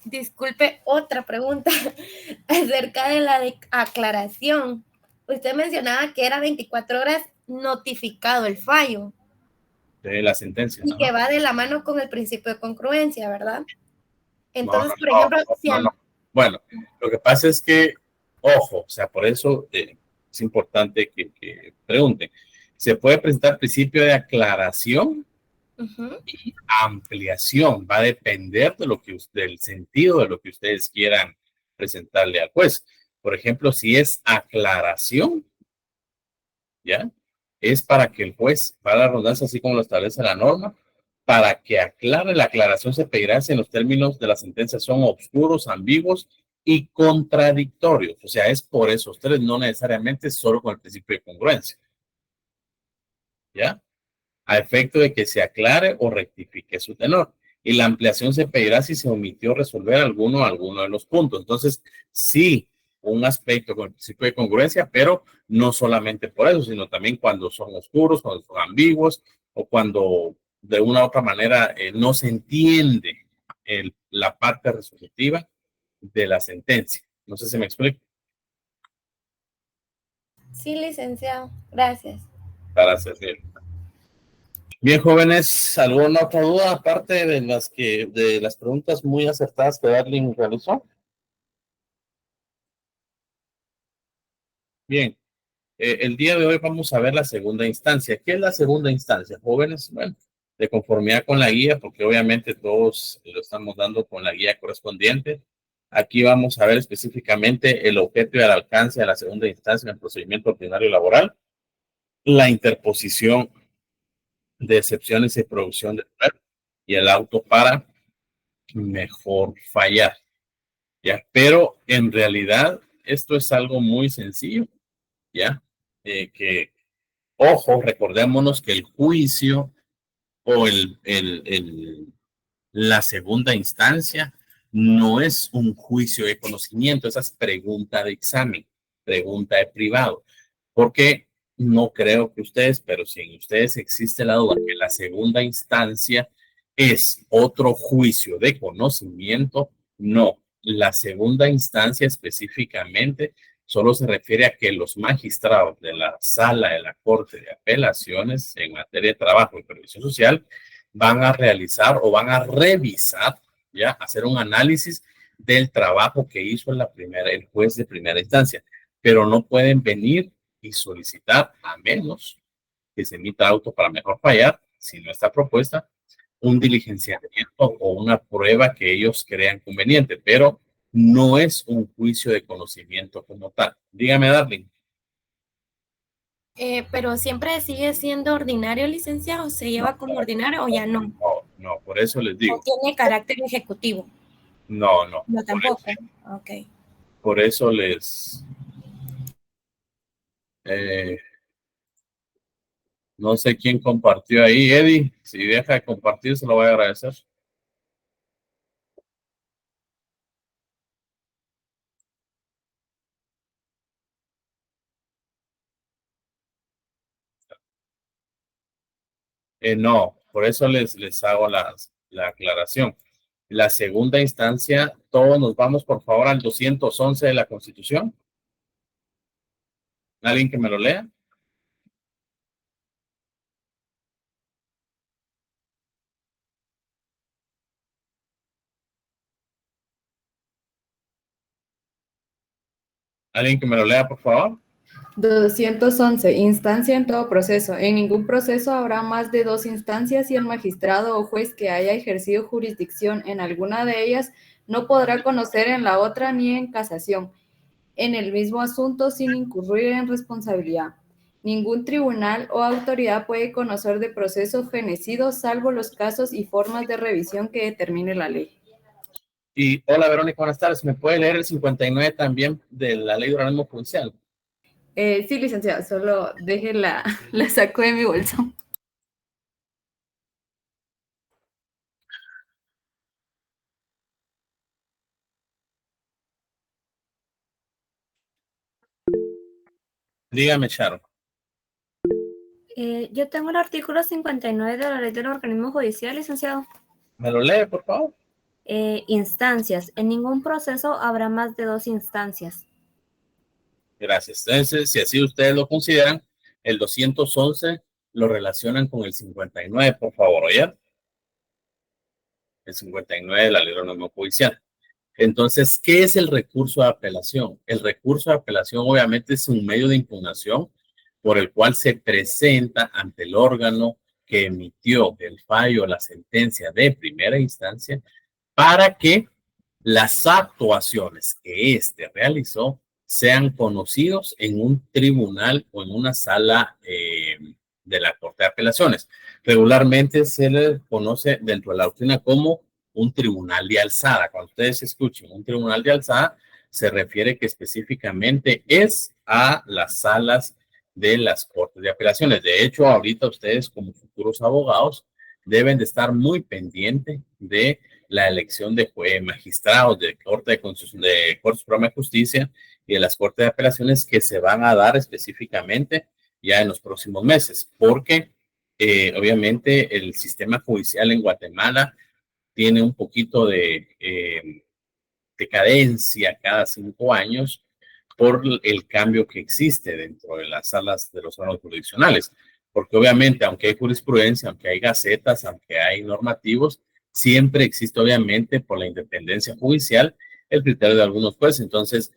Disculpe, otra pregunta acerca de la aclaración. Usted mencionaba que era 24 horas notificado el fallo. De la sentencia. Y que va de la mano con el principio de congruencia, ¿verdad? Entonces, No, por ejemplo, no. Bueno, lo que pasa es que, ojo, o sea, por eso es importante que pregunten. Se puede presentar principio de aclaración y ampliación. Va a depender de lo que del sentido de lo que ustedes quieran presentarle al juez. Por ejemplo, si es aclaración, ¿ya? Es para que el juez, para la redundancia, así como lo establece la norma, para que aclare. La aclaración se pedirá si en los términos de la sentencia son oscuros, ambiguos y contradictorios. O sea, es por esos tres, no necesariamente solo con el principio de congruencia. ¿Ya? A efecto de que se aclare o rectifique su tenor. Y la ampliación se pedirá si se omitió resolver alguno de los puntos. Entonces, sí, un aspecto con el principio de congruencia, pero no solamente por eso, sino también cuando son oscuros, cuando son ambiguos o cuando de una u otra manera no se entiende la parte resolutiva de la sentencia. No sé si me explico. Sí, licenciado. Gracias. Para servir. Bien, jóvenes, ¿alguna otra duda aparte de las preguntas muy acertadas que Darling realizó? Bien, el día de hoy vamos a ver la segunda instancia. ¿Qué es la segunda instancia, jóvenes? Bueno, de conformidad con la guía, porque obviamente todos lo estamos dando con la guía correspondiente. Aquí vamos a ver específicamente el objeto y el alcance de la segunda instancia en el procedimiento ordinario laboral, la interposición de excepciones y producción de deber y el auto para mejor fallar. ¿Ya? Pero en realidad esto es algo muy sencillo, ¿ya? Que, ojo, recordémonos que el juicio o la segunda instancia no es un juicio de conocimiento, esa es pregunta de examen, pregunta de privado, porque no creo que ustedes, pero si en ustedes existe la duda que la segunda instancia es otro juicio de conocimiento, no. La segunda instancia específicamente solo se refiere a que los magistrados de la sala de la Corte de Apelaciones en materia de trabajo y previsión social van a realizar o van a revisar, ya, hacer un análisis del trabajo que hizo el juez de primera instancia, pero no pueden venir y solicitar, a menos que se emita auto para mejor fallar, si no está propuesta, un diligenciamiento o una prueba que ellos crean conveniente, pero no es un juicio de conocimiento como tal. Dígame, Darling. Pero siempre sigue siendo ordinario, licenciado. ¿Se lleva como ordinario o ya no? No, por eso les ¿O digo. tiene carácter ejecutivo? No. No, tampoco. Ok. Por eso eh, no sé quién compartió ahí. Eddie, si deja de compartir, se lo voy a agradecer. No, por eso les hago la aclaración. La segunda instancia, todos nos vamos por favor al 211 de la Constitución. ¿Alguien que me lo lea? ¿Alguien que me lo lea, por favor? 211. Instancia en todo proceso. En ningún proceso habrá más de dos instancias y el magistrado o juez que haya ejercido jurisdicción en alguna de ellas no podrá conocer en la otra ni en casación en el mismo asunto sin incurrir en responsabilidad. Ningún tribunal o autoridad puede conocer de proceso fenecido salvo los casos y formas de revisión que determine la ley. Y hola Verónica, buenas tardes. ¿Me puede leer el 59 también de la ley de organismo judicial? Sí, licenciada, solo la saco de mi bolso. Dígame, Sharon. Yo tengo el artículo 59 de la ley del organismo judicial, licenciado. ¿Me lo lee, por favor? instancias. En ningún proceso habrá más de 2 instancias. Gracias. Entonces, si así ustedes lo consideran, el 211 lo relacionan con el 59, por favor, ¿oye? El 59 de la Ley Orgánica Judicial. Entonces, ¿qué es el recurso de apelación? El recurso de apelación obviamente es un medio de impugnación por el cual se presenta ante el órgano que emitió el fallo o la sentencia de primera instancia para que las actuaciones que éste realizó sean conocidos en un tribunal o en una sala de la Corte de Apelaciones. Regularmente se le conoce dentro de la doctrina como un tribunal de alzada. Cuando ustedes escuchen un tribunal de alzada, se refiere que específicamente es a las salas de las Cortes de Apelaciones. De hecho, ahorita ustedes como futuros abogados deben de estar muy pendientes de la elección de magistrados de Corte de Corte Suprema de Justicia y de las Cortes de Apelaciones que se van a dar específicamente ya en los próximos meses, porque obviamente el sistema judicial en Guatemala tiene un poquito de decadencia cada 5 años por el cambio que existe dentro de las salas de los órganos jurisdiccionales, porque obviamente aunque hay jurisprudencia, aunque hay gacetas, aunque hay normativos, siempre existe obviamente por la independencia judicial el criterio de algunos jueces. Entonces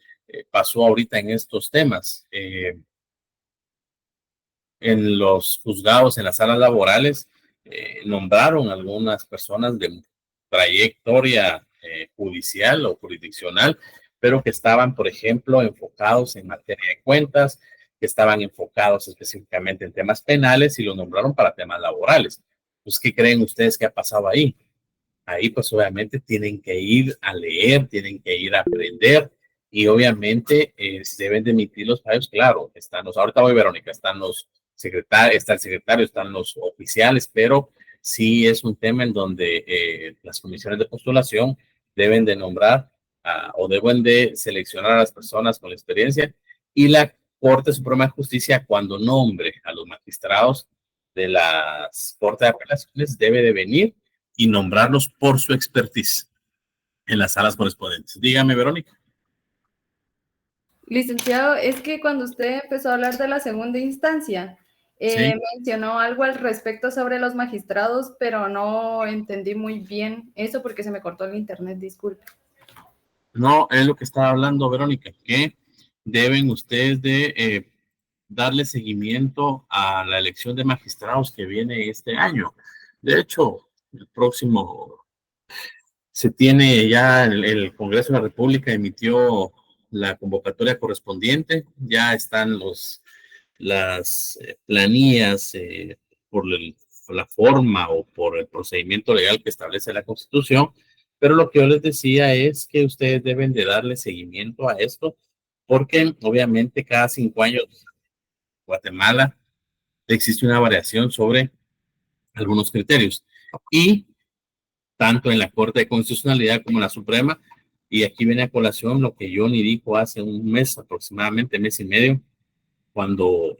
pasó ahorita en estos temas. En los juzgados, en las salas laborales, nombraron algunas personas de trayectoria judicial o jurisdiccional, pero que estaban, por ejemplo, enfocados en materia de cuentas, que estaban enfocados específicamente en temas penales y lo nombraron para temas laborales. Pues, ¿qué creen ustedes que ha pasado ahí? Ahí, pues, obviamente tienen que ir a leer, tienen que ir a aprender y obviamente deben de emitir los fallos. Claro, están los, ahorita voy, Verónica, están los secretarios, está el secretario, están los oficiales, pero sí es un tema en donde las comisiones de postulación deben de nombrar o deben de seleccionar a las personas con la experiencia y la Corte Suprema de Justicia, cuando nombre a los magistrados de las Cortes de Apelaciones, debe de venir y nombrarlos por su expertise en las salas correspondientes. Dígame, Verónica. Licenciado, es que cuando usted empezó a hablar de la segunda instancia, Sí. mencionó algo al respecto sobre los magistrados, pero no entendí muy bien eso porque se me cortó el internet, disculpe. No, es lo que estaba hablando, Verónica, que deben ustedes de darle seguimiento a la elección de magistrados que viene este año. De hecho, el próximo se tiene ya el Congreso de la República emitió la convocatoria correspondiente, ya están las planillas por la forma o por el procedimiento legal que establece la Constitución, pero lo que yo les decía es que ustedes deben de darle seguimiento a esto, porque obviamente cada 5 años Guatemala existe una variación sobre algunos criterios y tanto en la Corte de Constitucionalidad como en la Suprema, y aquí viene a colación lo que Johnny dijo hace un mes aproximadamente, mes y medio, cuando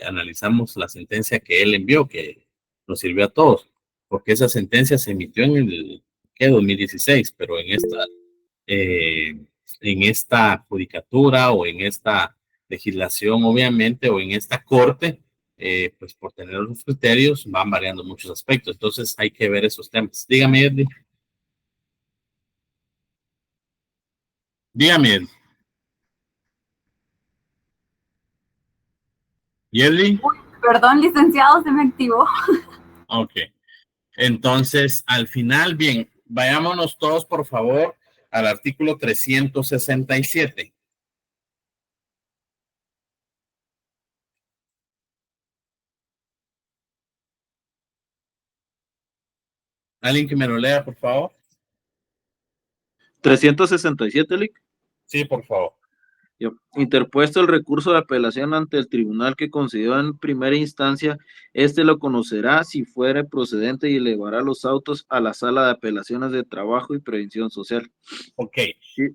analizamos la sentencia que él envió, que nos sirvió a todos, porque esa sentencia se emitió en el 2016, pero en esta judicatura o en esta legislación, obviamente, o en esta corte, pues por tener los criterios van variando muchos aspectos. Entonces hay que ver esos temas. Dígame, Eddy. Dígame, Eddy. ¿Yedley? Perdón, licenciado, se me activó. Ok. Entonces, al final, bien, vayámonos todos, por favor, al artículo 367. ¿Alguien que me lo lea, por favor? 367, Lic. Sí, por favor. Interpuesto el recurso de apelación ante el tribunal que concedió en primera instancia, este lo conocerá si fuere procedente y elevará los autos a la sala de apelaciones de trabajo y prevención social. Ok. Sí.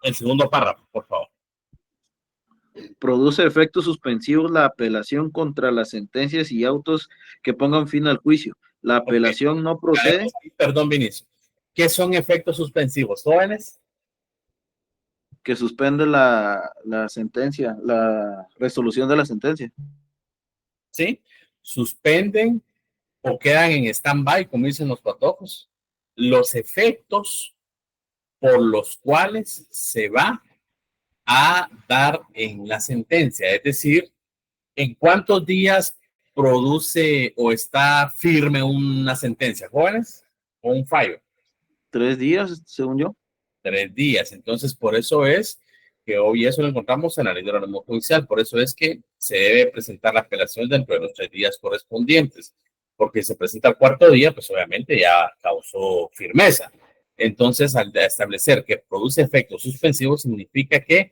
El segundo párrafo, por favor. Produce efectos suspensivos la apelación contra las sentencias y autos que pongan fin al juicio. La apelación no procede. Perdón, Vinicio. ¿Qué son efectos suspensivos, jóvenes? Que suspende la sentencia, la resolución de la sentencia. ¿Sí? Suspenden o quedan en stand-by, como dicen los patojos, los efectos por los cuales se va a dar en la sentencia. Es decir, ¿en cuántos días produce o está firme una sentencia, jóvenes? ¿O un fallo? 3 días, según yo. 3 días. Entonces, por eso es que hoy eso lo encontramos en la ley de órgano judicial. Por eso es que se debe presentar la apelación dentro de los 3 días correspondientes. Porque se presenta el 4.º día, pues obviamente ya causó firmeza. Entonces, al establecer que produce efectos suspensivos, significa que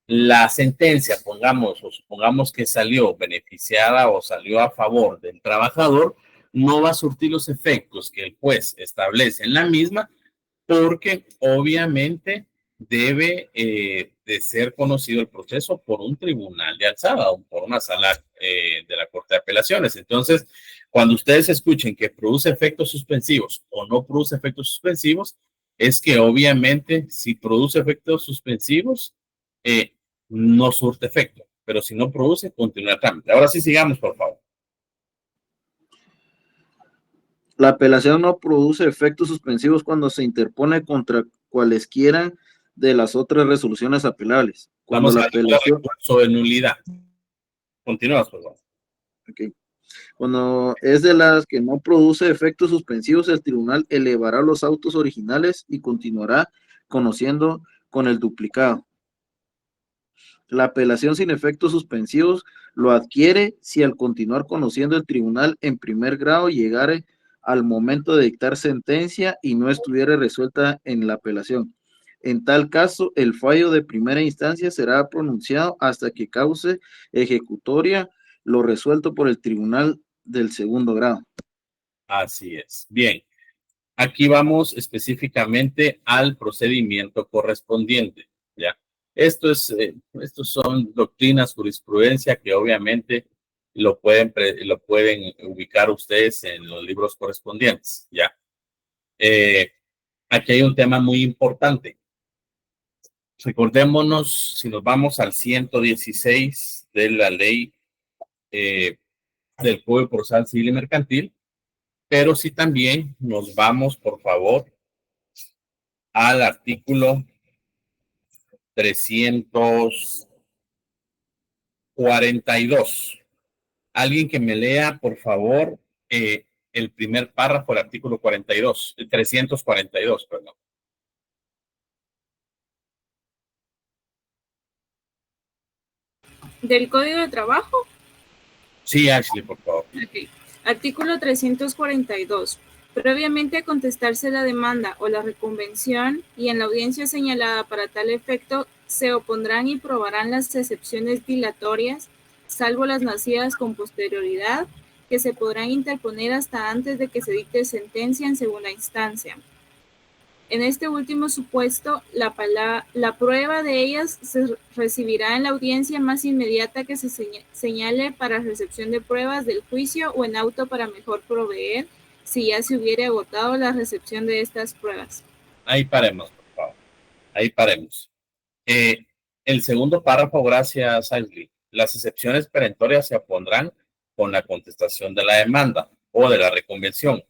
la sentencia, supongamos que salió beneficiada o salió a favor del trabajador, no va a surtir los efectos que el juez establece en la misma, porque obviamente debe de ser conocido el proceso por un tribunal de alzada o por una sala de la Corte de Apelaciones. Entonces, cuando ustedes escuchen que produce efectos suspensivos o no produce efectos suspensivos, es que obviamente si produce efectos suspensivos, no surte efecto, pero si no produce, continúa el trámite. Ahora sí, sigamos, por favor. La apelación no produce efectos suspensivos cuando se interpone contra cualesquiera de las otras resoluciones apelables. Cuando Vamos la a apelación... recurso de nulidad. Continuamos, por favor. Okay. Cuando es de las que no produce efectos suspensivos, el tribunal elevará los autos originales y continuará conociendo con el duplicado. La apelación sin efectos suspensivos lo adquiere si al continuar conociendo el tribunal en primer grado llegare al momento de dictar sentencia y no estuviera resuelta en la apelación. En tal caso, el fallo de primera instancia será pronunciado hasta que cause ejecutoria lo resuelto por el tribunal del segundo grado. Así es. Bien, aquí vamos específicamente al procedimiento correspondiente, ¿ya? Estos son doctrinas, jurisprudencia que obviamente lo pueden ubicar ustedes en los libros correspondientes, ¿ya? Aquí hay un tema muy importante. Recordémonos, si nos vamos al 116 de la ley del Código Procesal Civil y Mercantil, pero si también nos vamos, por favor, al artículo 342. Alguien que me lea, por favor, el primer párrafo del artículo 42, 342, perdón. ¿Del Código de Trabajo? Sí, Ashley, por favor. Okay. Artículo 342. Previamente a contestarse la demanda o la reconvención y en la audiencia señalada para tal efecto, se opondrán y probarán las excepciones dilatorias, salvo las nacidas con posterioridad, que se podrán interponer hasta antes de que se dicte sentencia en segunda instancia. En este último supuesto, la prueba de ellas se recibirá en la audiencia más inmediata que se señale para recepción de pruebas del juicio o en auto para mejor proveer, si ya se hubiera agotado la recepción de estas pruebas. Ahí paremos, por favor. Ahí paremos. El segundo párrafo, gracias, Ashley. Las excepciones perentorias se opondrán con la contestación de la demanda o de la reconvención,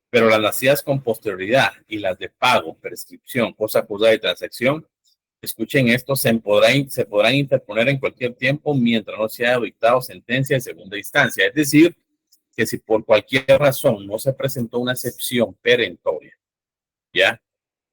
pero las nacidas con posterioridad y las de pago, prescripción, cosa acusada y transacción, escuchen esto, se podrán interponer en cualquier tiempo mientras no se haya dictado sentencia de segunda instancia. Es decir, que si por cualquier razón no se presentó una excepción perentoria, ya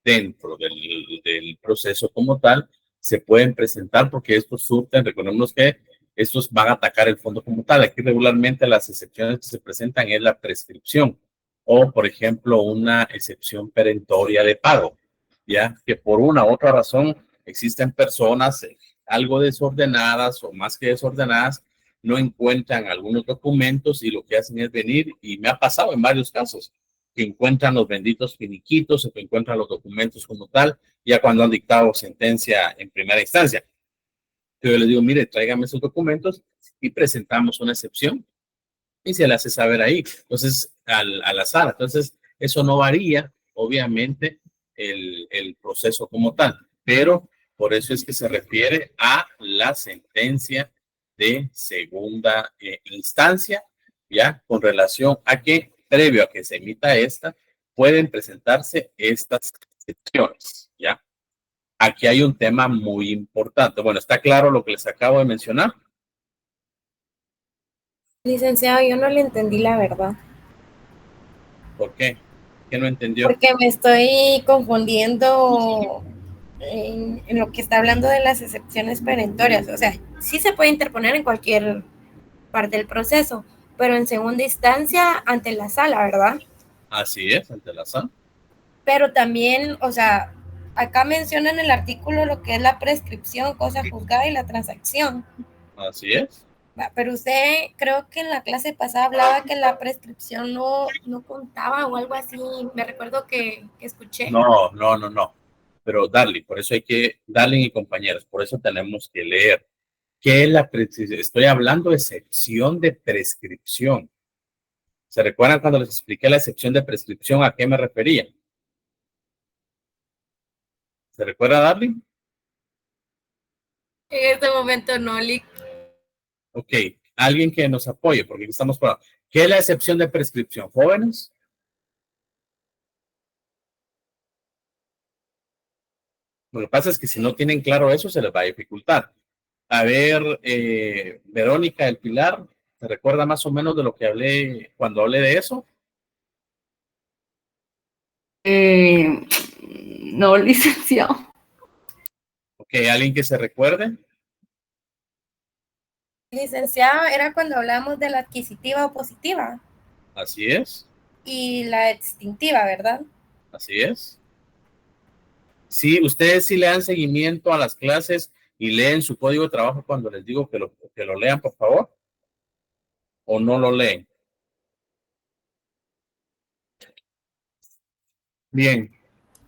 dentro del proceso como tal, se pueden presentar porque estos surten, recordemos que estos van a atacar el fondo como tal. Aquí regularmente las excepciones que se presentan es la prescripción o, por ejemplo, una excepción perentoria de pago, ya que por una u otra razón existen personas algo desordenadas o más que desordenadas, no encuentran algunos documentos y lo que hacen es venir, y me ha pasado en varios casos, que encuentran los benditos finiquitos o que encuentran los documentos como tal, ya cuando han dictado sentencia en primera instancia. Yo les digo, mire, tráigame esos documentos y presentamos una excepción y se le hace saber ahí. Entonces, al azar. Entonces, eso no varía obviamente el proceso como tal, pero por eso es que se refiere a la sentencia de segunda instancia, ya, con relación a que previo a que se emita esta, pueden presentarse estas excepciones, ya. Aquí hay un tema muy importante. Bueno, ¿está claro lo que les acabo de mencionar? Licenciado, yo no le entendí la verdad. ¿Por qué? ¿Qué no entendió? Porque me estoy confundiendo en lo que está hablando de las excepciones perentorias. O sea, sí se puede interponer en cualquier parte del proceso, pero en segunda instancia ante la sala, ¿verdad? Así es, ante la sala. Pero también, o sea, acá menciona en el artículo lo que es la prescripción, cosa juzgada y la transacción. Así es. Pero usted, creo que en la clase pasada hablaba que la prescripción no contaba o algo así. Me recuerdo que escuché. No. Pero Darling, por eso hay que, Darling y compañeros, por eso tenemos que leer. ¿Qué es la prescripción? Estoy hablando de excepción de prescripción. ¿Se recuerdan cuando les expliqué la excepción de prescripción a qué me refería? ¿Se recuerda, Darling? En este momento no, Lick. Ok, alguien que nos apoye, porque aquí estamos por... ¿Qué es la excepción de prescripción, jóvenes? Lo que pasa es que si no tienen claro eso, se les va a dificultar. A ver, Verónica del Pilar, ¿se recuerda más o menos de lo que hablé cuando hablé de eso? No, licenciado. Ok, ¿alguien que se recuerde? Licenciado, era cuando hablamos de la adquisitiva o positiva Así es, y la extintiva, ¿verdad? así es. Sí, ustedes sí le dan seguimiento a las clases y leen su código de trabajo cuando les digo que lo lean, por favor, o no lo leen. Bien,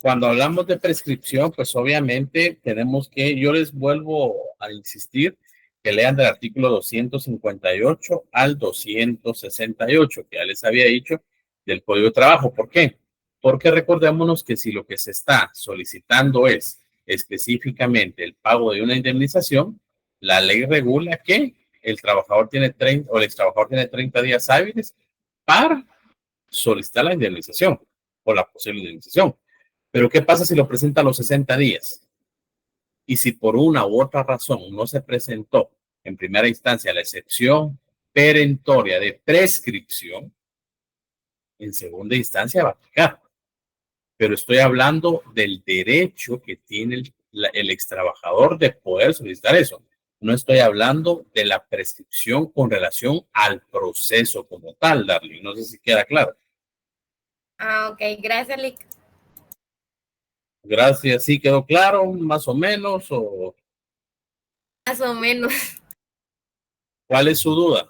cuando hablamos de prescripción, pues obviamente tenemos que, yo les vuelvo a insistir que lean del artículo 258 al 268, que ya les había dicho del Código de Trabajo. ¿Por qué? Porque recordémonos que si lo que se está solicitando es específicamente el pago de una indemnización, la ley regula que el trabajador tiene 30 o el ex trabajador tiene 30 días hábiles para solicitar la indemnización o la posible indemnización. Pero ¿qué pasa si lo presenta a los 60 días? Y si por una u otra razón no se presentó en primera instancia la excepción perentoria de prescripción, en segunda instancia va a aplicar. Pero estoy hablando del derecho que tiene el ex trabajador de poder solicitar eso. No estoy hablando de la prescripción con relación al proceso como tal, Darling. No sé si queda claro. Ah, ok, gracias, Lick. Gracias, sí quedó claro, más o menos, o Más o menos. ¿cuál es su duda?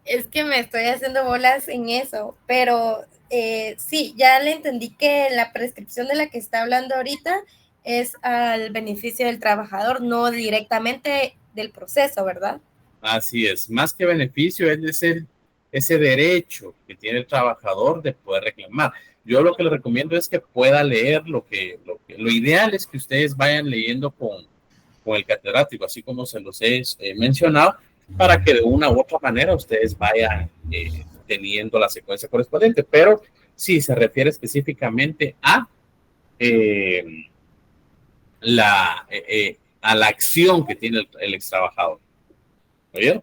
Es que me estoy haciendo bolas en eso, pero sí, ya le entendí que la prescripción de la que está hablando ahorita es al beneficio del trabajador, no directamente del proceso, ¿verdad? Así es, más que beneficio es ese derecho que tiene el trabajador de poder reclamar. Yo lo que le recomiendo es que pueda leer lo ideal es que ustedes vayan leyendo con el catedrático, así como se los he mencionado, para que de una u otra manera ustedes vayan teniendo la secuencia correspondiente. Pero sí, se refiere específicamente a a la acción que tiene el ex trabajador. ¿Oyeron?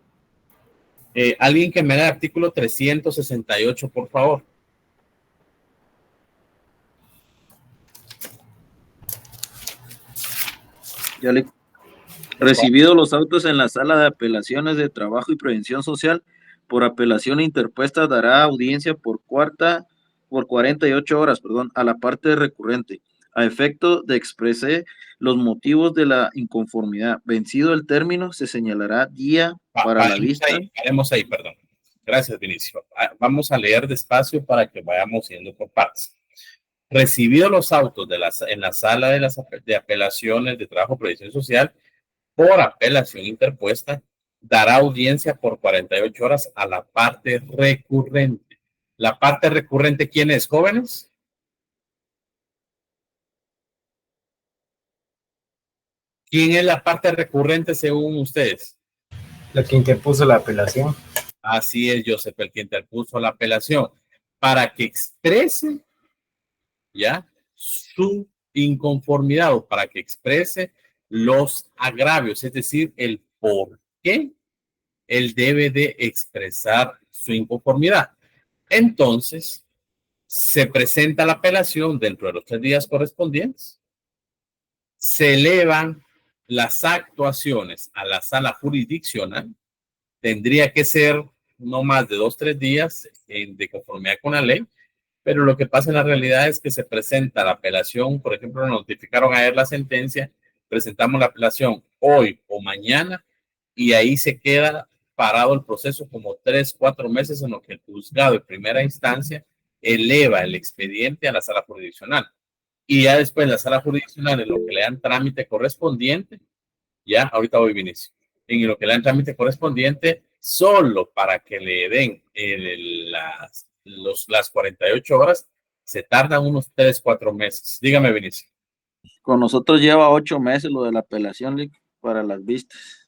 Alguien que me dé el artículo 368, por favor. Ya le recibido los autos en la sala de apelaciones de trabajo y prevención social, por apelación interpuesta dará audiencia por 48 horas, a la parte recurrente, a efecto de expresar los motivos de la inconformidad. Vencido el término, se señalará día para la vista. Haremos ahí, perdón. Gracias, Vinicio. Vamos a leer despacio para que vayamos yendo por partes. Recibido los autos en la sala de apelaciones de trabajo y prevención social, por apelación interpuesta, dará audiencia por 48 horas a la parte recurrente. ¿La parte recurrente quién es, jóvenes? ¿Quién es la parte recurrente según ustedes? La que interpuso la apelación. Así es, Joseph, el que interpuso la apelación, para que exprese ya su inconformidad o para que exprese los agravios, es decir, el por qué él debe de expresar su inconformidad. Entonces, se presenta la apelación dentro de los 3 días correspondientes, se elevan las actuaciones a la sala jurisdiccional, tendría que ser no más de 2 o 3 días de conformidad con la ley, pero lo que pasa en la realidad es que se presenta la apelación, por ejemplo, nos notificaron ayer la sentencia, presentamos la apelación hoy o mañana y ahí se queda parado el proceso como 3 o 4 meses en lo que el juzgado de primera instancia eleva el expediente a la sala jurisdiccional. Y ya después la sala jurisdiccional, en lo que le dan trámite correspondiente, ya, ahorita voy, Vinicio, en lo que le dan trámite correspondiente, solo para que le den las 48 horas, se tardan unos 3 o 4 meses. Dígame, Vinicio. Con nosotros lleva 8 meses lo de la apelación, Lick, para las vistas.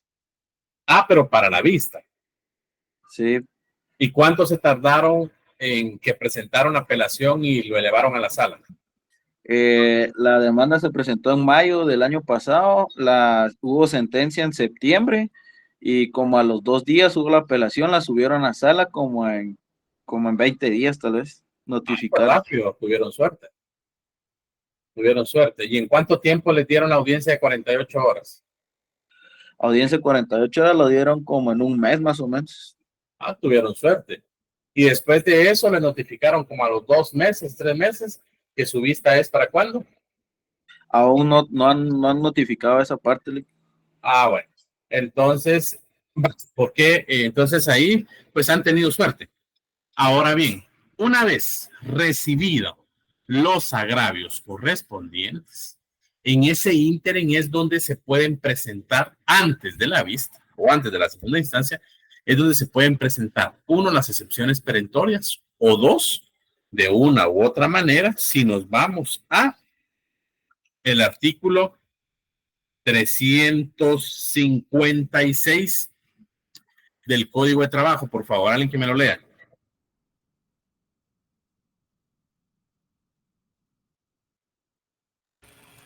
Ah, pero para la vista. Sí. ¿Y cuánto se tardaron en que presentaron la apelación y lo elevaron a la sala? La demanda se presentó en mayo del año pasado, hubo sentencia en septiembre y como a los 2 días hubo la apelación, la subieron a sala como en 20 días tal vez, notificaron. Rápido, tuvieron suerte. Tuvieron suerte. ¿Y en cuánto tiempo les dieron la audiencia de 48 horas? Audiencia de 48 horas lo dieron como en un mes más o menos. Ah, tuvieron suerte. Y después de eso le notificaron como a los 2 meses, 3 meses, que su vista es ¿para cuándo? Aún no han notificado esa parte, Lick. Ah, bueno. Entonces, ¿por qué? Entonces ahí, pues han tenido suerte. Ahora bien, una vez recibido los agravios correspondientes, en ese ínterin es donde se pueden presentar antes de la vista o antes de la segunda instancia, es donde se pueden presentar, 1, las excepciones perentorias o 2, de una u otra manera, si nos vamos a el artículo 356 del Código de Trabajo. Por favor, alguien que me lo lea.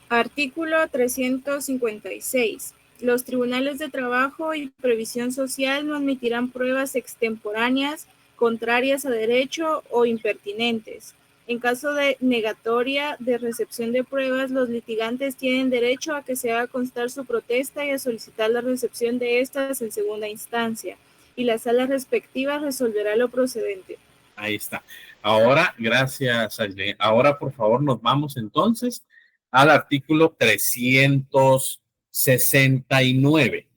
Artículo 356. Los tribunales de trabajo y previsión social no admitirán pruebas extemporáneas, contrarias a derecho o impertinentes. En caso de negatoria de recepción de pruebas, los litigantes tienen derecho a que se haga constar su protesta y a solicitar la recepción de estas en segunda instancia, y la sala respectiva resolverá lo procedente. Ahí está. Ahora, gracias, Aileen. Ahora, por favor, nos vamos entonces al artículo 369.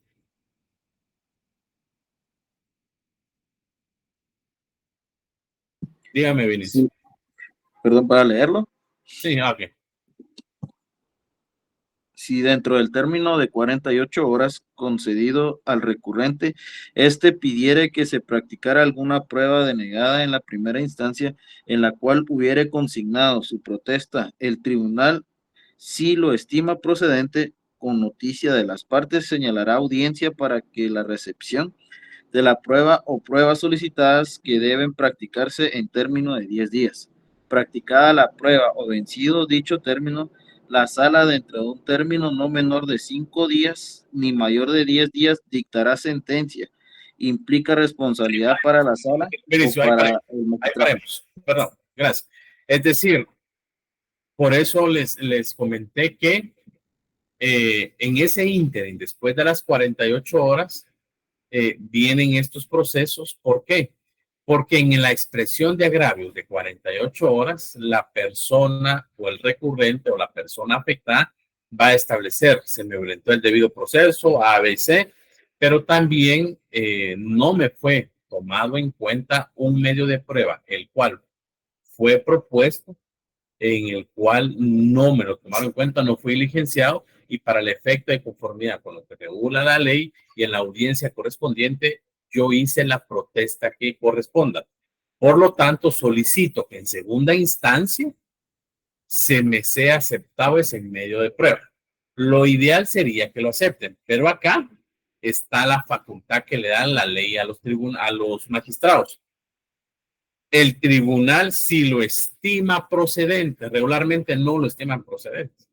Dígame, Vinicio. Sí. Perdón, ¿para leerlo? Sí, ok. Si dentro del término de 48 horas concedido al recurrente, pidiere que se practicara alguna prueba denegada en la primera instancia en la cual hubiere consignado su protesta, el tribunal, si lo estima procedente, con noticia de las partes, señalará audiencia para que la recepción de la prueba o pruebas solicitadas que deben practicarse en término de 10 días. Practicada la prueba o vencido dicho término, la sala dentro de un término no menor de 5 días ni mayor de 10 días dictará sentencia. Implica responsabilidad para la sala Vinicio, o para el ahí paremos. Perdón, gracias. Es decir, por eso les comenté que en ese ínterin, después de las 48 horas, vienen estos procesos. ¿Por qué? Porque en la expresión de agravios de 48 horas, la persona o el recurrente o la persona afectada va a establecer, se me violentó el debido proceso, ABC, pero también no me fue tomado en cuenta un medio de prueba, el cual fue propuesto, en el cual no me lo tomaron en cuenta, no fui diligenciado, y para el efecto de conformidad con lo que regula la ley y en la audiencia correspondiente, yo hice la protesta que corresponda. Por lo tanto, solicito que en segunda instancia se me sea aceptado ese medio de prueba. Lo ideal sería que lo acepten, pero acá está la facultad que le dan la ley a los magistrados. El tribunal, si lo estima procedente, regularmente no lo estiman procedente,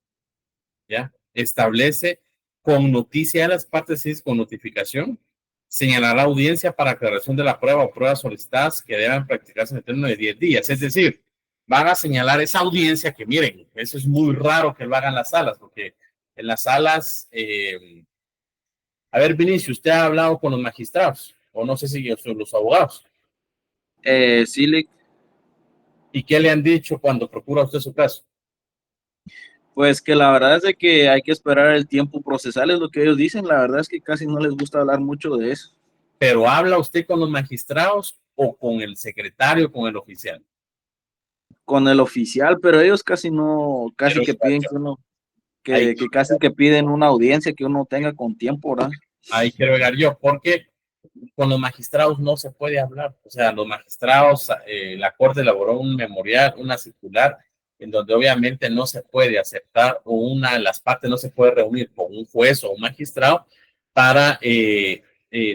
¿ya? Establece con noticia a las partes, con notificación, señalará audiencia para aclaración de la prueba o pruebas solicitadas que deban practicarse en el término de 10 días. Es decir, van a señalar esa audiencia que, miren, eso es muy raro que lo hagan las salas, porque en las salas, a ver, Vinicio, ¿usted ha hablado con los magistrados? O no sé si son los abogados. Sí, ¿Y qué le han dicho cuando procura usted su caso? pues que la verdad es de que hay que esperar el tiempo procesal, es lo que ellos dicen. La verdad es que casi no les gusta hablar mucho de eso. ¿Pero habla usted con los magistrados o con el secretario, con el oficial? Con el oficial, pero ellos casi no, casi que piden que uno, que casi que piden una audiencia que uno tenga con tiempo, ¿verdad? Ahí quiero llegar yo, porque con los magistrados no se puede hablar. O sea, los magistrados, la Corte elaboró un memorial, una circular, en donde obviamente no se puede aceptar, o una de las partes no se puede reunir con un juez o un magistrado para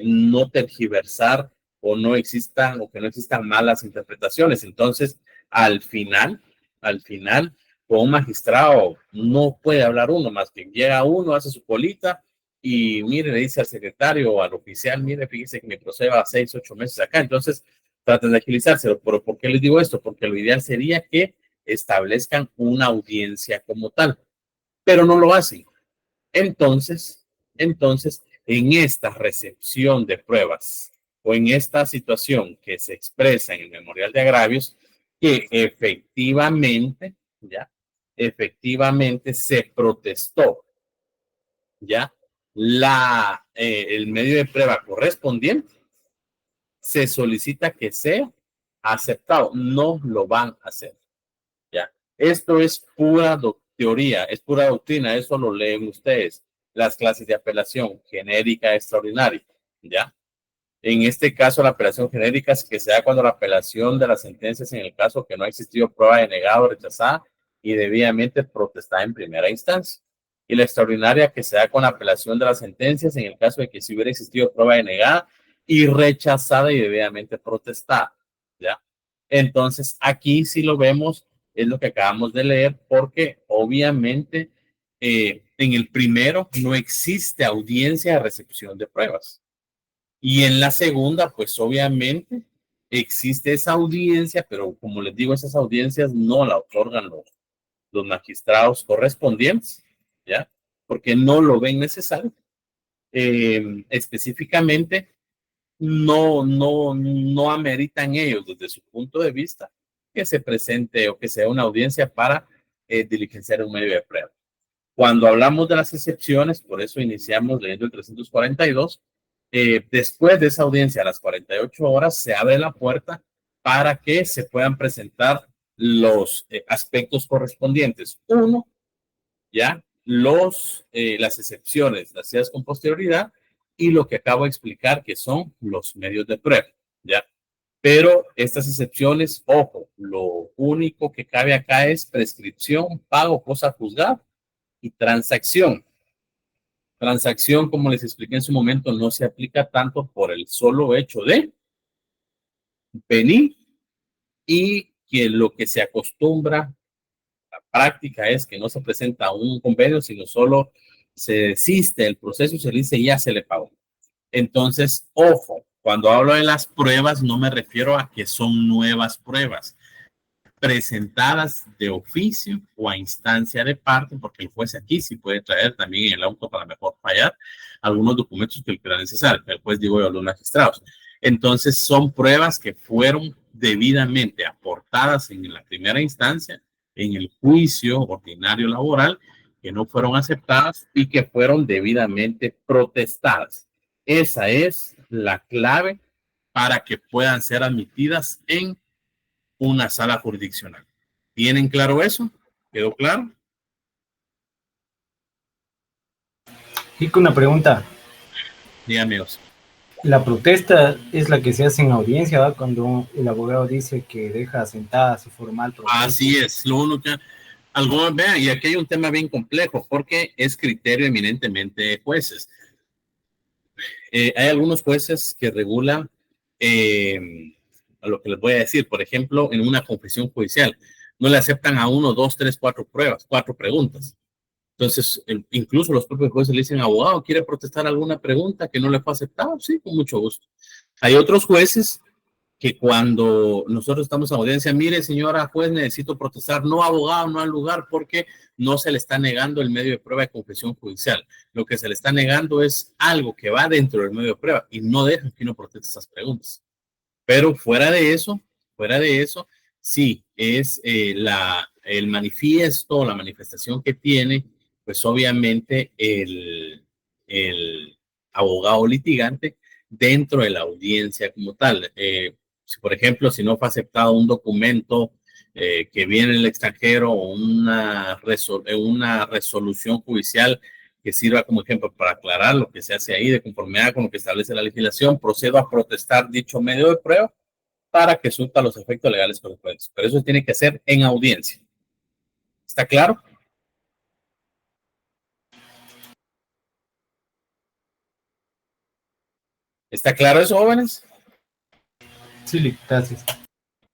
no tergiversar o que no existan malas interpretaciones. Entonces, al final, con un magistrado no puede hablar uno, más que llega uno, hace su colita y mire, le dice al secretario o al oficial, mire, fíjese que mi proceso va 6, 8 meses acá. Entonces, traten de agilizárselo. Pero ¿por qué les digo esto? Porque lo ideal sería que establezcan una audiencia como tal, pero no lo hacen. Entonces, en esta recepción de pruebas o en esta situación que se expresa en el memorial de agravios, que efectivamente se protestó, ¿ya? El medio de prueba correspondiente, se solicita que sea aceptado. No lo van a hacer, ¿ya? Esto es pura teoría, es pura doctrina, eso lo leen ustedes, las clases de apelación genérica extraordinaria, ¿ya? En este caso, la apelación genérica es que se da cuando la apelación de las sentencias en el caso que no ha existido prueba de negado o rechazada y debidamente protestada en primera instancia. Y la extraordinaria que se da con la apelación de las sentencias en el caso de que si hubiera existido prueba de negada y rechazada y debidamente protestada, ¿ya? Entonces, aquí sí lo vemos, es lo que acabamos de leer, porque obviamente en el primero no existe audiencia de recepción de pruebas. Y en la segunda, pues obviamente existe esa audiencia, pero como les digo, esas audiencias no la otorgan los magistrados correspondientes, ¿ya? Porque no lo ven necesario. Específicamente, no ameritan ellos desde su punto de vista que se presente o que sea una audiencia para diligenciar un medio de prueba. Cuando hablamos de las excepciones, por eso iniciamos leyendo el 342, después de esa audiencia a las 48 horas se abre la puerta para que se puedan presentar los aspectos correspondientes. Uno, ya, las excepciones nacidas con posterioridad y lo que acabo de explicar que son los medios de prueba, ya. Pero estas excepciones, ojo, lo único que cabe acá es prescripción, pago, cosa juzgada y transacción. Transacción, como les expliqué en su momento, no se aplica tanto por el solo hecho de venir y que lo que se acostumbra, la práctica es que no se presenta un convenio, sino solo se desiste el proceso y se dice ya se le pagó. Entonces, ojo, cuando hablo de las pruebas no me refiero a que son nuevas pruebas presentadas de oficio o a instancia de parte, porque el juez aquí sí puede traer también en el auto para mejor fallar algunos documentos que era necesario, el juez digo yo a los magistrados. Entonces son pruebas que fueron debidamente aportadas en la primera instancia, en el juicio ordinario laboral, que no fueron aceptadas y que fueron debidamente protestadas. Esa es la clave para que puedan ser admitidas en una sala jurisdiccional. ¿Tienen claro eso? ¿Quedó claro? Y con una pregunta. Dígame, Oso. La protesta es la que se hace en audiencia, ¿verdad? Cuando el abogado dice que deja asentada su formal protesta. Así es. Lo único que Algunos vean, y aquí hay un tema bien complejo porque es criterio eminentemente de jueces. Hay algunos jueces que regulan a lo que les voy a decir. Por ejemplo, en una confesión judicial, no le aceptan a 1, 2, 3, 4 pruebas, 4 preguntas. Entonces, incluso los propios jueces le dicen, abogado, ¿quiere protestar alguna pregunta que no le fue aceptada? Sí, con mucho gusto. Hay otros jueces que cuando nosotros estamos en audiencia, mire, señora juez, necesito protestar, no abogado, no al lugar, porque no se le está negando el medio de prueba de confesión judicial. Lo que se le está negando es algo que va dentro del medio de prueba y no dejan que uno proteste esas preguntas. Pero fuera de eso, sí, es el manifiesto, la manifestación que tiene, pues obviamente el abogado litigante dentro de la audiencia como tal. Si, por ejemplo, si no fue aceptado un documento que viene del extranjero o una resolución judicial que sirva como ejemplo para aclarar lo que se hace ahí de conformidad con lo que establece la legislación, procedo a protestar dicho medio de prueba para que surta los efectos legales correspondientes. Pero eso tiene que ser en audiencia. ¿Está claro? ¿Está claro eso, jóvenes? Sí, gracias.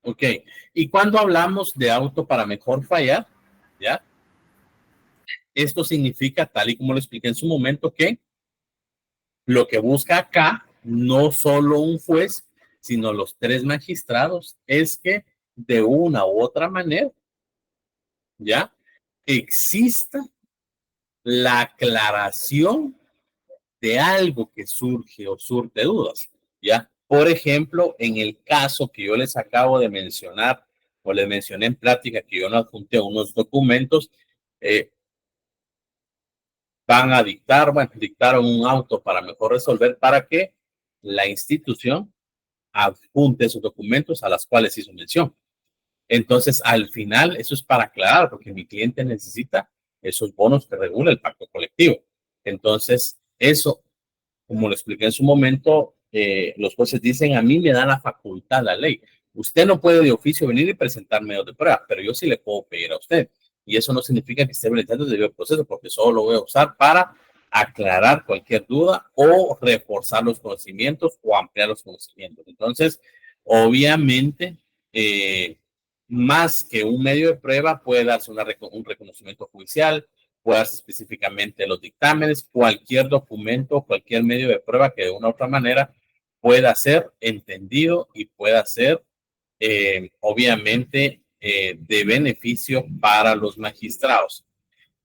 Ok. Y cuando hablamos de auto para mejor fallar, ¿ya? Esto significa, tal y como lo expliqué en su momento, que lo que busca acá, no solo un juez, sino los 3 magistrados, es que de una u otra manera, ¿ya? Exista la aclaración de algo que surge o surte dudas, ¿ya? Por ejemplo, en el caso que yo les acabo de mencionar, o les mencioné en plática que yo no adjunté unos documentos, van a dictaron un auto para mejor resolver para que la institución adjunte esos documentos a las cuales hizo mención. Entonces, al final, eso es para aclarar, porque mi cliente necesita esos bonos que regula el pacto colectivo. Entonces, eso, como lo expliqué en su momento, los jueces dicen, a mí me da la facultad la ley. Usted no puede de oficio venir y presentar medios de prueba, pero yo sí le puedo pedir a usted. Y eso no significa que esté habilitando el debido proceso, porque solo lo voy a usar para aclarar cualquier duda o reforzar los conocimientos o ampliar los conocimientos. Entonces, obviamente, más que un medio de prueba, puede darse un reconocimiento judicial, puede darse específicamente los dictámenes, cualquier documento, cualquier medio de prueba que de una u otra manera pueda ser entendido y pueda ser, obviamente, de beneficio para los magistrados.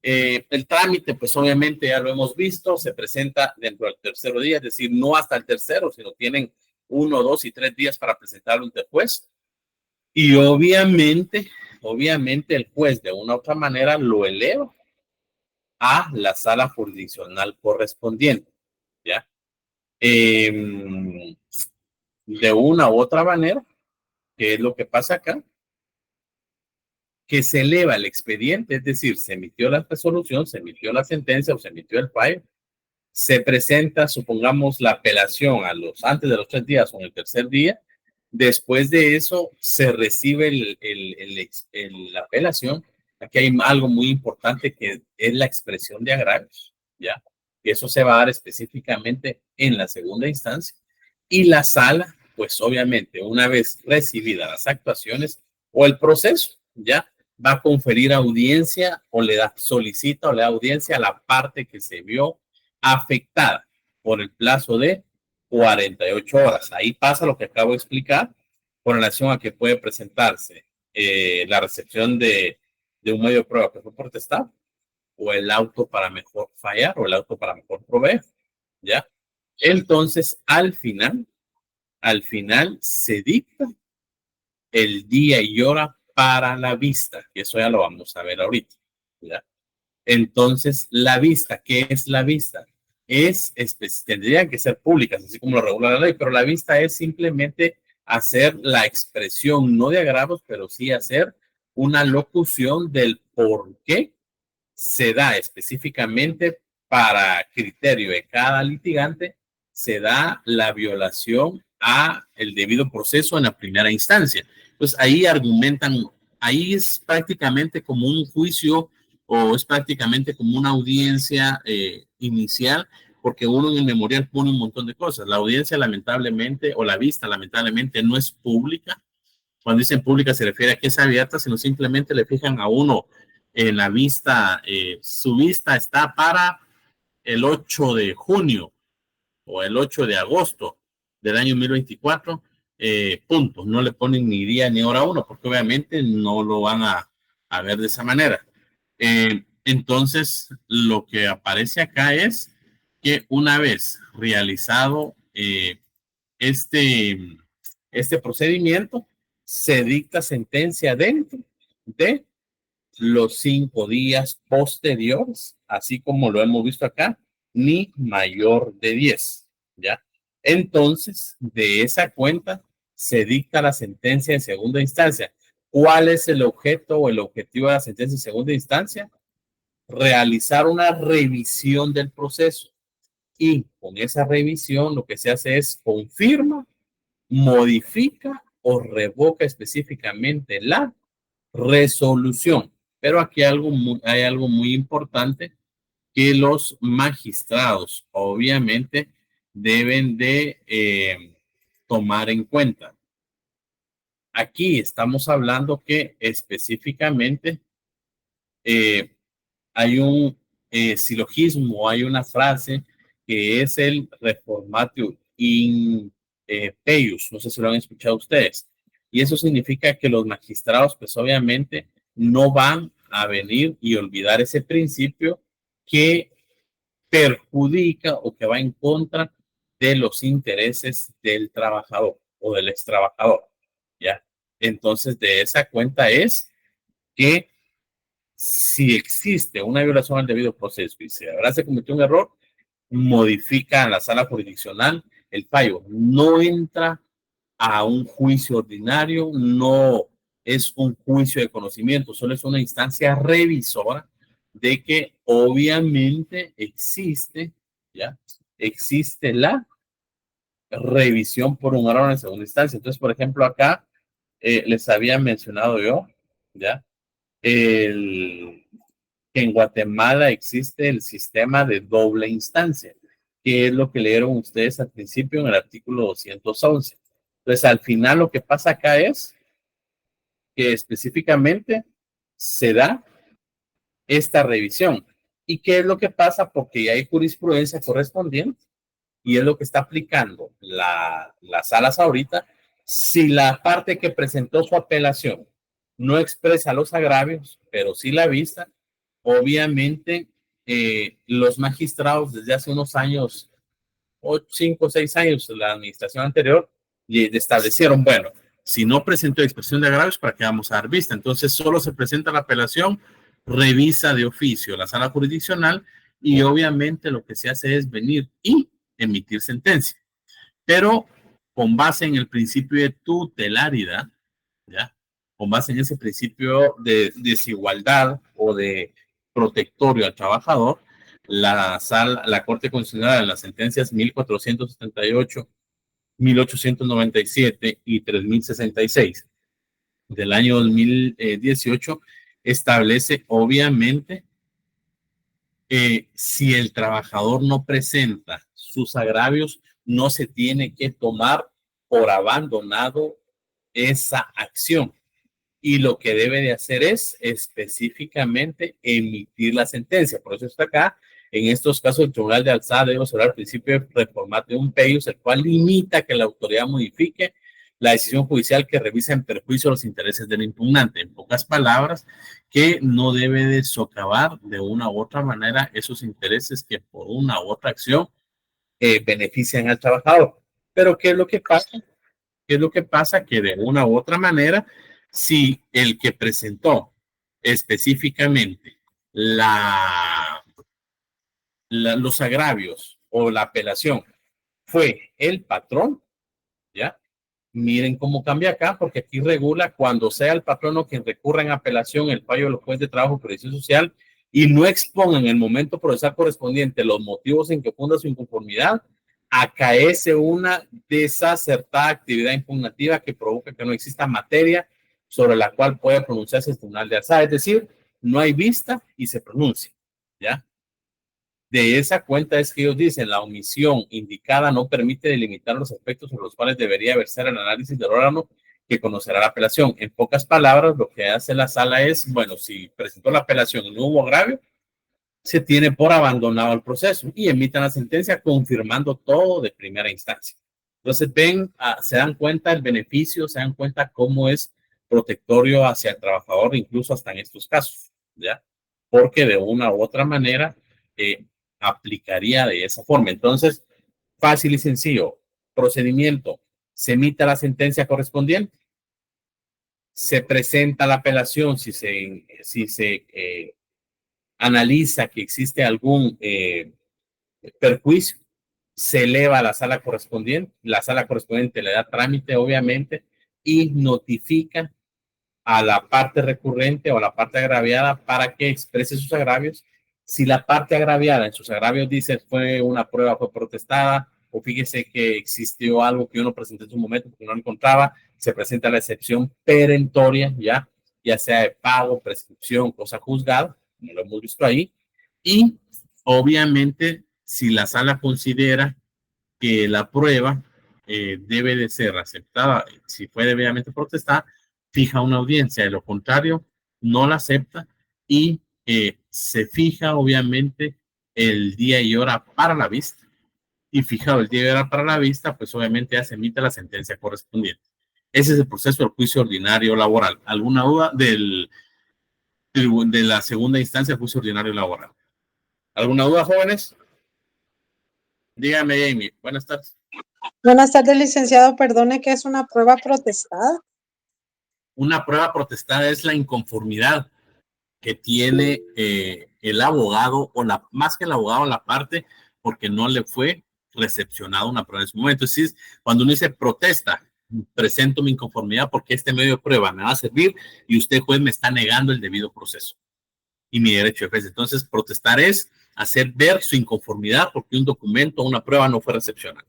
El trámite, pues obviamente ya lo hemos visto, se presenta dentro del tercer día, es decir, no hasta el tercero, sino tienen 1, 2 y 3 días para presentarlo ante el juez. Y obviamente el juez de una u otra manera lo eleva a la sala jurisdiccional correspondiente, ¿ya? De una u otra manera, ¿qué es lo que pasa acá? Que se eleva el expediente, es decir, se emitió la resolución, se emitió la sentencia o se emitió el fallo, se presenta, supongamos, la apelación antes de los 3 días o en el tercer día. Después de eso, se recibe la apelación. Aquí hay algo muy importante que es la expresión de agravios, ¿ya? Y eso se va a dar específicamente en la segunda instancia. Y la sala, pues obviamente, una vez recibidas las actuaciones o el proceso, ¿ya? Va a conferir audiencia o solicita o le da audiencia a la parte que se vio afectada por el plazo de 48 horas. Ahí pasa lo que acabo de explicar con relación a que puede presentarse la recepción de un medio de prueba que fue protestado o el auto para mejor fallar o el auto para mejor proveer, ¿ya? Entonces, al final se dicta el día y hora para la vista, que eso ya lo vamos a ver ahorita, ¿ya? Entonces, la vista, ¿qué es la vista? Tendrían que ser públicas, así como lo regula la ley, pero la vista es simplemente hacer la expresión, no de agravios, pero sí hacer una locución del por qué se da específicamente para criterio de cada litigante, se da la violación a el debido proceso en la primera instancia. Pues ahí argumentan ahí es prácticamente como un juicio o es prácticamente como una audiencia inicial, porque uno en el memorial pone un montón de cosas. La audiencia lamentablemente, o la vista lamentablemente no es pública. Cuando dicen pública se refiere a que es abierta, sino simplemente le fijan a uno en la vista, su vista está para el 8 de junio o el 8 de agosto del año 2024, punto. No le ponen ni día ni hora a uno, porque obviamente no lo van a ver de esa manera. Entonces, lo que aparece acá es que una vez realizado este procedimiento, se dicta sentencia dentro de los 5 días posteriores, así como lo hemos visto acá, ni mayor de 10, ¿ya? Entonces, de esa cuenta se dicta la sentencia en segunda instancia. ¿Cuál es el objeto o el objetivo de la sentencia en segunda instancia? Realizar una revisión del proceso. Y con esa revisión lo que se hace es confirma, modifica o revoca específicamente la resolución. Pero aquí hay algo muy importante que los magistrados obviamente deben de tomar en cuenta. Aquí estamos hablando que específicamente hay un silogismo, hay una frase que es el reformatio in peius, no sé si lo han escuchado ustedes, y eso significa que los magistrados pues obviamente no van a venir y olvidar ese principio que perjudica o que va en contra de los intereses del trabajador o del ex trabajador, ¿ya? Entonces de esa cuenta es que si existe una violación al debido proceso y se cometió un error, modifica la sala jurisdiccional el fallo. No entra a un juicio ordinario, no es un juicio de conocimiento, solo es una instancia revisora de que obviamente existe, ¿ya? Existe la revisión por un órgano en segunda instancia. Entonces, por ejemplo, acá les había mencionado yo, ¿ya? Que en Guatemala existe el sistema de doble instancia, que es lo que leyeron ustedes al principio en el artículo 211. Entonces, al final lo que pasa acá es que específicamente se da esta revisión. ¿Y qué es lo que pasa? Porque ya hay jurisprudencia correspondiente y es lo que está aplicando las salas ahorita. Si la parte que presentó su apelación no expresa los agravios, pero sí la vista, obviamente los magistrados desde hace unos años, 5 o 6 años, la administración anterior, y establecieron, bueno, si no presentó expresión de agravios, ¿para qué vamos a dar vista? Entonces solo se presenta la apelación, revisa de oficio la sala jurisdiccional y obviamente lo que se hace es venir y emitir sentencia. Pero con base en el principio de tutelaridad, ¿ya? Con base en ese principio de desigualdad o de protectorio al trabajador, la Corte Constitucional en las sentencias 1478, 1897 y 3066 del año 2018 establece obviamente si el trabajador no presenta sus agravios, no se tiene que tomar por abandonado esa acción. Y lo que debe de hacer es específicamente emitir la sentencia. Por eso está acá. En estos casos, el Tribunal de Alzada debe observar el principio de reformatio peius, el cual limita que la autoridad modifique la decisión judicial que revisa en perjuicio de los intereses del impugnante. En pocas palabras, que no debe de socavar de una u otra manera esos intereses que por una u otra acción benefician al trabajador. Pero ¿qué es lo que pasa? ¿Qué es lo que pasa? Que de una u otra manera, si el que presentó específicamente los agravios o la apelación fue el patrón, ¿ya? Miren cómo cambia acá, porque aquí regula cuando sea el patrono quien recurra en apelación el fallo de los jueces de trabajo y previsión social y no exponga en el momento procesal correspondiente los motivos en que funda su inconformidad, acaece una desacertada actividad impugnativa que provoca que no exista materia sobre la cual puede pronunciarse el tribunal de alzada. Es decir, no hay vista y se pronuncia, ¿ya? De esa cuenta es que ellos dicen, la omisión indicada no permite delimitar los aspectos sobre los cuales debería versar el análisis del órgano que conocerá la apelación. En pocas palabras, lo que hace la sala es, bueno, si presentó la apelación y no hubo agravio, se tiene por abandonado el proceso y emitan la sentencia confirmando todo de primera instancia. Entonces ven, se dan cuenta el beneficio, se dan cuenta cómo es protectorio hacia el trabajador, incluso hasta en estos casos, ¿ya? Porque de una u otra manera aplicaría de esa forma. Entonces, fácil y sencillo, procedimiento, se emite la sentencia correspondiente, se presenta la apelación si se analiza que existe algún perjuicio, se eleva a la sala correspondiente le da trámite obviamente y notifica a la parte recurrente o a la parte agraviada para que exprese sus agravios. Si la parte agraviada en sus agravios dice fue una prueba, fue protestada, o fíjese que existió algo que yo no presenté en su momento porque no lo encontraba, se presenta la excepción perentoria, ya sea de pago, prescripción, cosa juzgada, como lo hemos visto ahí, y obviamente si la sala considera que la prueba debe de ser aceptada, si fue debidamente protestada, fija una audiencia, de lo contrario, no la acepta y se fija obviamente el día y hora para la vista. Y fijado el día y hora para la vista, pues obviamente ya se emite la sentencia correspondiente. Ese es el proceso del juicio ordinario laboral. ¿Alguna duda de la segunda instancia del juicio ordinario laboral? ¿Alguna duda, jóvenes? Dígame, Amy. Buenas tardes. Buenas tardes, licenciado. Perdone, ¿qué es una prueba protestada? Una prueba protestada es la inconformidad que tiene el abogado, o más que el abogado, la parte, porque no le fue recepcionado una prueba en su momento. Entonces, cuando uno dice protesta, presento mi inconformidad porque este medio de prueba me va a servir y usted, juez, me está negando el debido proceso y mi derecho de defensa. Entonces, protestar es hacer ver su inconformidad porque un documento o una prueba no fue recepcionada.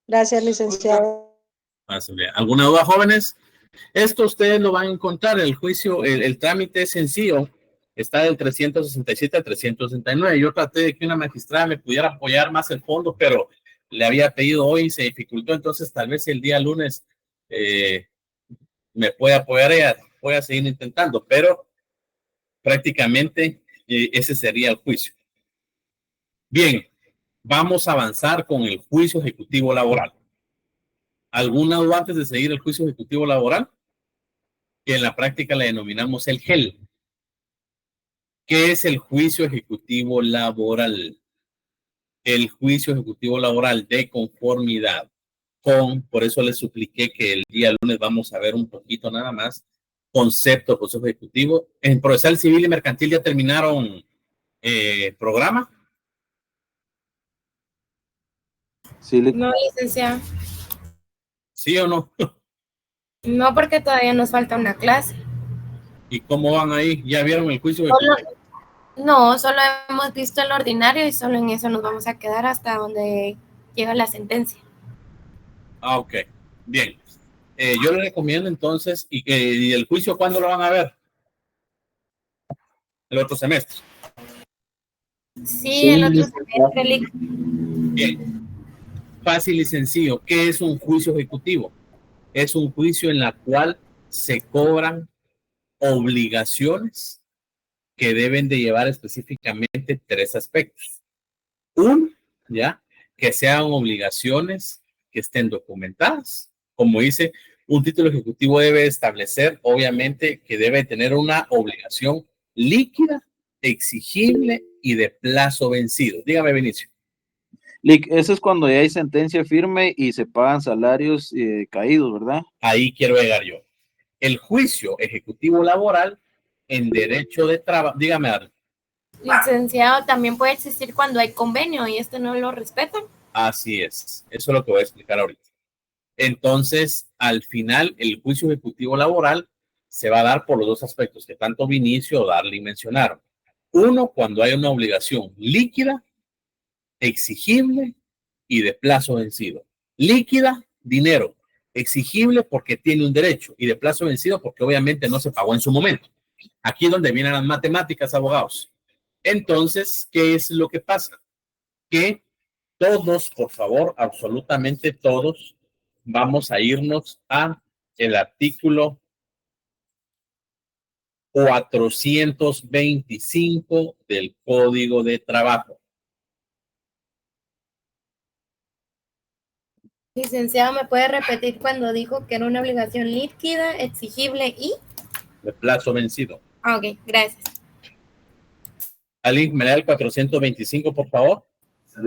Gracias, licenciado. ¿Alguna duda, jóvenes? Esto ustedes lo van a encontrar, el juicio, el trámite es sencillo, está del 367 al 369. Yo traté de que una magistrada me pudiera apoyar más el fondo, pero le había pedido hoy y se dificultó, entonces tal vez el día lunes me puede apoyar ella, voy a seguir intentando, pero prácticamente ese sería el juicio. Bien, vamos a avanzar con el juicio ejecutivo laboral. ¿Alguna duda antes de seguir el juicio ejecutivo laboral? Que en la práctica le denominamos el GEL. ¿Qué es el juicio ejecutivo laboral? El juicio ejecutivo laboral de conformidad por eso les supliqué que el día lunes vamos a ver un poquito nada más concepto del proceso ejecutivo. En procesal civil y mercantil ya terminaron programa. Sí, No, licenciado. ¿Sí o no? No, porque todavía nos falta una clase. ¿Y cómo van ahí? ¿Ya vieron el juicio ejecutivo? No, solo hemos visto el ordinario y solo en eso nos vamos a quedar hasta donde llega la sentencia. Ah, ok. Bien. Yo le recomiendo entonces, ¿y el juicio cuándo lo van a ver? El otro semestre. Sí, el otro semestre. Bien. Fácil y sencillo. ¿Qué es un juicio ejecutivo? Es un juicio en la cual se cobran obligaciones que deben de llevar específicamente 3 aspectos. Uno, ya, que sean obligaciones que estén documentadas. Como dice, un título ejecutivo debe establecer, obviamente, que debe tener una obligación líquida, exigible y de plazo vencido. Dígame, Benicio. Eso es cuando ya hay sentencia firme y se pagan salarios caídos, ¿verdad? Ahí quiero llegar yo. El juicio ejecutivo laboral en derecho de trabajo. Dígame, Adri. Licenciado, también puede existir cuando hay convenio y no lo respetan. Así es. Eso es lo que voy a explicar ahorita. Entonces, al final, el juicio ejecutivo laboral se va a dar por los 2 aspectos que tanto Vinicio, Darly mencionaron. Uno, cuando hay una obligación líquida, exigible y de plazo vencido. Líquida, dinero. Exigible porque tiene un derecho y de plazo vencido porque obviamente no se pagó en su momento. Aquí es donde vienen las matemáticas, abogados. Entonces, ¿qué es lo que pasa? Que todos, por favor, absolutamente todos, vamos a irnos a el artículo 425 del Código de Trabajo. Licenciado, ¿me puede repetir cuando dijo que era una obligación líquida, exigible y? De plazo vencido. Ah, ok, gracias. ¿Alguien me da el 425, por favor?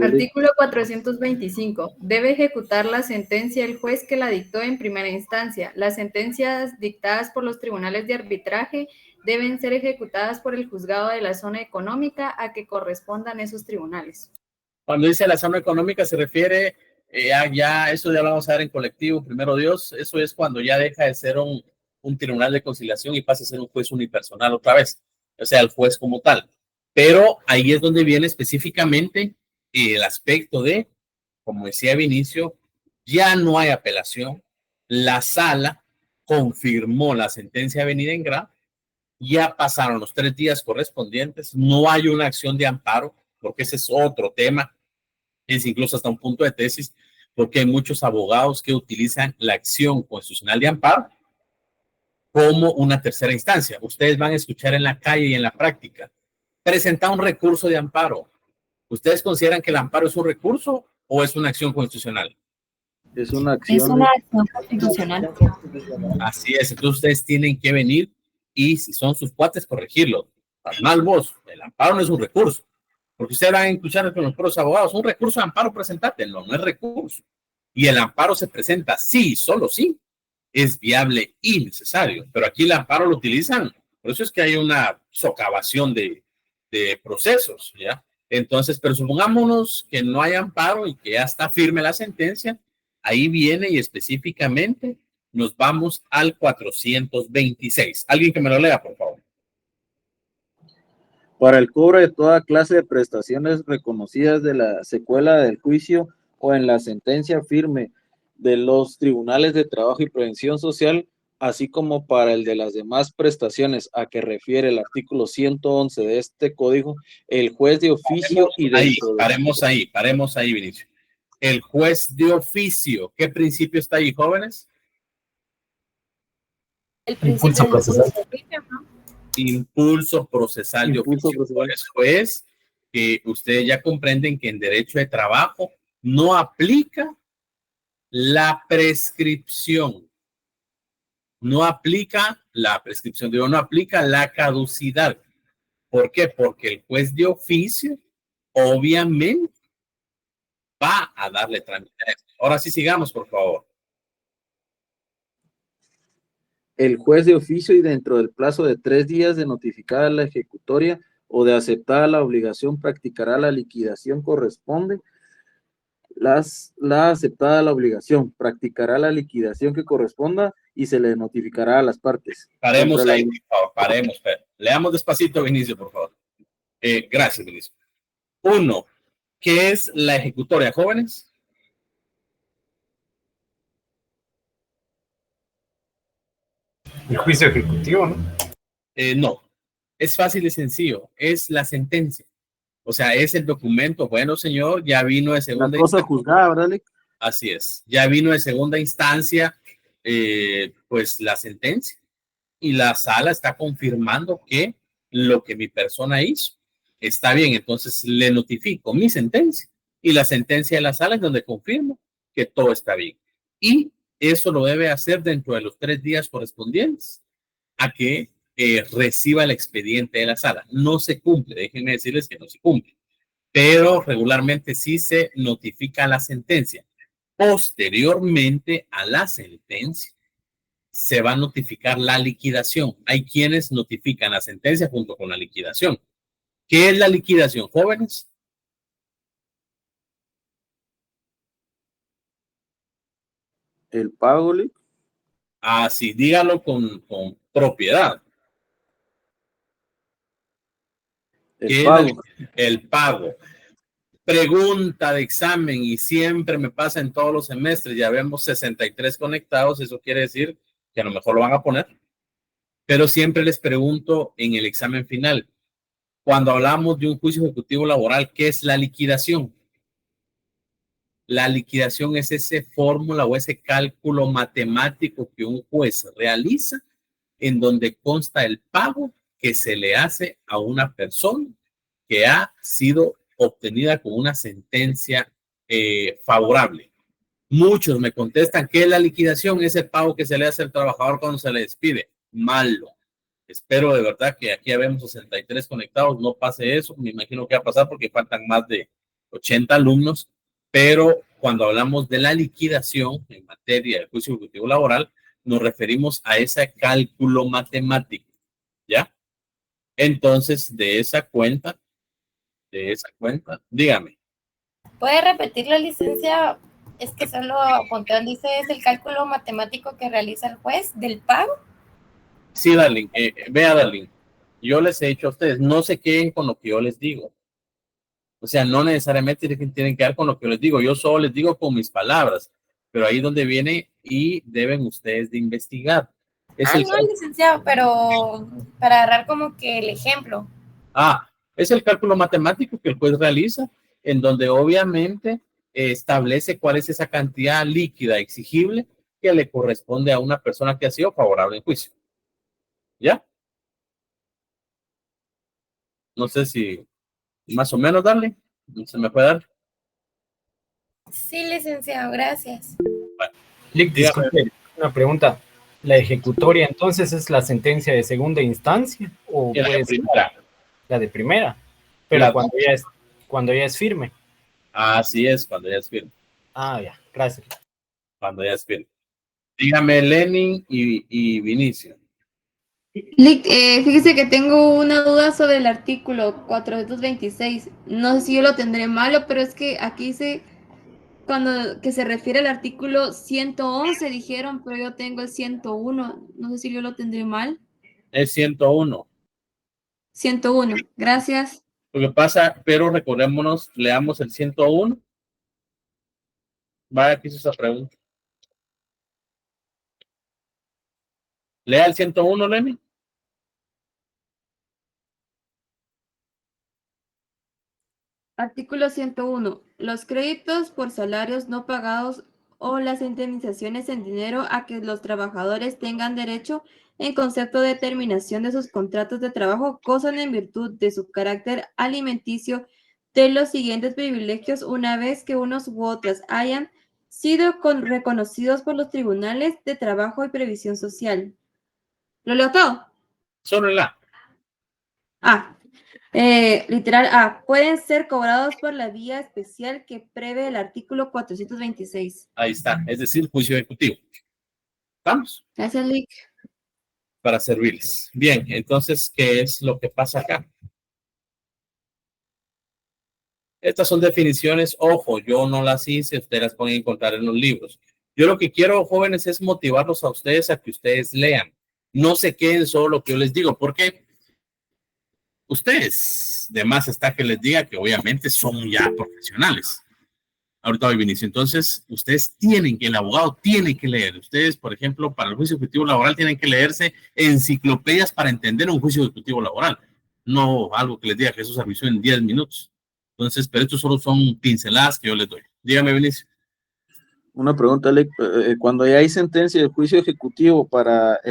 Artículo 425. Debe ejecutar la sentencia el juez que la dictó en primera instancia. Las sentencias dictadas por los tribunales de arbitraje deben ser ejecutadas por el juzgado de la zona económica a que correspondan esos tribunales. Cuando dice la zona económica se refiere, eso ya lo vamos a ver en colectivo, primero Dios, eso es cuando ya deja de ser un tribunal de conciliación y pasa a ser un juez unipersonal otra vez, o sea, el juez como tal. Pero ahí es donde viene específicamente el aspecto de, como decía Vinicio, ya no hay apelación, la sala confirmó la sentencia venida en grado, ya pasaron los 3 días correspondientes, no hay una acción de amparo, porque ese es otro tema, es incluso hasta un punto de tesis, porque hay muchos abogados que utilizan la acción constitucional de amparo como una tercera instancia. Ustedes van a escuchar en la calle y en la práctica, presentar un recurso de amparo. ¿Ustedes consideran que el amparo es un recurso o es una acción constitucional? Es una acción. Es una acción constitucional. Así es, entonces ustedes tienen que venir y si son sus cuates, corregirlo. Mal vos, el amparo no es un recurso. Porque ustedes van a escuchar con los propios abogados, un recurso de amparo, presentátelo, no es recurso. Y el amparo se presenta sí, solo sí, es viable y necesario. Pero aquí el amparo lo utilizan, por eso es que hay una socavación de procesos, ¿ya? Entonces, pero supongámonos que no hay amparo y que ya está firme la sentencia, ahí viene y específicamente nos vamos al 426. Alguien que me lo lea, por favor. Para el cobro de toda clase de prestaciones reconocidas de la secuela del juicio o en la sentencia firme de los tribunales de trabajo y prevención social, así como para el de las demás prestaciones a que refiere el artículo 111 de este código, el juez de oficio paremos ahí, Vinicio. El juez de oficio, ¿qué principio está ahí, jóvenes? El principio procesal. Impulso procesal de Impulso oficio. procesal. Por eso es que ustedes ya comprenden que en derecho de trabajo no aplica la prescripción. No aplica la prescripción, digo, no aplica la caducidad. ¿Por qué? Porque el juez de oficio obviamente va a darle trámite a esto. Ahora sí sigamos, por favor. El juez de oficio y dentro del plazo de 3 días de notificada la ejecutoria o de aceptada la obligación practicará la liquidación corresponde. La aceptada la obligación practicará la liquidación que corresponda y se le notificará a las partes. Paremos ahí, por favor, paremos. Leamos despacito, Vinicio, por favor. Gracias, Vinicio. 1. ¿Qué es la ejecutoria, jóvenes? El juicio ejecutivo, ¿no? No, es fácil y sencillo. Es la sentencia. O sea, es el documento. Bueno, señor, ya vino de segunda La cosa instancia. juzgada, ¿verdad, Lick? Así es. Ya vino de segunda instancia, pues la sentencia. Y la sala está confirmando que lo que mi persona hizo está bien. Entonces le notifico mi sentencia. Y la sentencia de la sala es donde confirmo que todo está bien. Y eso lo debe hacer dentro de los 3 días correspondientes a que reciba el expediente de la sala. No se cumple, déjenme decirles que no se cumple, pero regularmente sí se notifica la sentencia. Posteriormente a la sentencia se va a notificar la liquidación. Hay quienes notifican la sentencia junto con la liquidación. ¿Qué es la liquidación, jóvenes? El pago, Lick. Así, dígalo con propiedad. El pago. El pago. pregunta de examen y siempre me pasa en todos los semestres, ya vemos 63 conectados, eso quiere decir que a lo mejor lo van a poner, pero siempre les pregunto en el examen final, cuando hablamos de un juicio ejecutivo laboral, ¿qué es la liquidación? La liquidación es esa fórmula o ese cálculo matemático que un juez realiza en donde consta el pago que se le hace a una persona que ha sido obtenida con una sentencia favorable. Muchos me contestan que la liquidación es el pago que se le hace al trabajador cuando se le despide. Malo. Espero de verdad que aquí habemos 63 conectados, no pase eso. Me imagino que va a pasar porque faltan más de 80 alumnos, pero cuando hablamos de la liquidación en materia de juicio ejecutivo laboral, nos referimos a ese cálculo matemático, ¿ya? Entonces, de esa cuenta, dígame. ¿Puede repetir la licencia? Es que solo apunté donde dice es el cálculo matemático que realiza el juez del pago. Sí, Darling, vea, Darling, yo les he dicho a ustedes, no se queden con lo que yo les digo. O sea, no necesariamente tienen que dar con lo que yo les digo, yo solo les digo con mis palabras, pero ahí es donde viene y deben ustedes de investigar. No, licenciado, pero para agarrar como que el ejemplo. Es el cálculo matemático que el juez realiza, en donde obviamente establece cuál es esa cantidad líquida exigible que le corresponde a una persona que ha sido favorable en juicio. ¿Ya? No sé si más o menos darle. ¿Se me puede dar? Sí, licenciado, gracias. Bueno, Disculpe, una pregunta. ¿La ejecutoria entonces es la sentencia de segunda instancia? ¿O la puede de ser primera? La de primera, pero cuando ya es firme. Así es, cuando ya es firme. Ya, gracias. Cuando ya es firme. Dígame, Lenin y Vinicio. Fíjese que tengo una duda sobre el artículo 426. No sé si yo lo tendré malo, pero es que aquí dice que se refiere al artículo 111, dijeron, pero yo tengo el 101. No sé si yo lo tendré mal. Es 101. 101, gracias. Lo que pasa, pero recordémonos, leamos el 101. Vaya, aquí hizo esa pregunta. Lea el 101, Lenin. Artículo 101. Los créditos por salarios no pagados o las indemnizaciones en dinero a que los trabajadores tengan derecho en concepto de terminación de sus contratos de trabajo gozan en virtud de su carácter alimenticio de los siguientes privilegios una vez que unos u otras hayan sido reconocidos por los tribunales de trabajo y previsión social. ¿Lo leo todo? Solo la. Literal A, pueden ser cobrados por la vía especial que prevé el artículo 426. Ahí está, es decir, juicio ejecutivo. ¿Estamos? Gracias, Lick. Para servirles. Bien, entonces, ¿qué es lo que pasa acá? Estas son definiciones, ojo, yo no las hice, ustedes las pueden encontrar en los libros. Yo lo que quiero, jóvenes, es motivarlos a ustedes a que ustedes lean. No se queden solo lo que yo les digo, porque ustedes, de más está que les diga que obviamente son ya profesionales. Ahorita voy, Vinicio. Entonces, ustedes tienen que, el abogado tiene que leer. Ustedes, por ejemplo, para el juicio ejecutivo laboral tienen que leerse enciclopedias para entender un juicio ejecutivo laboral. No algo que les diga Jesús Arbizu en 10 minutos. Entonces, pero estos solo son pinceladas que yo les doy. Dígame, Vinicio. Una pregunta, Alec. Cuando ya hay sentencia de juicio ejecutivo para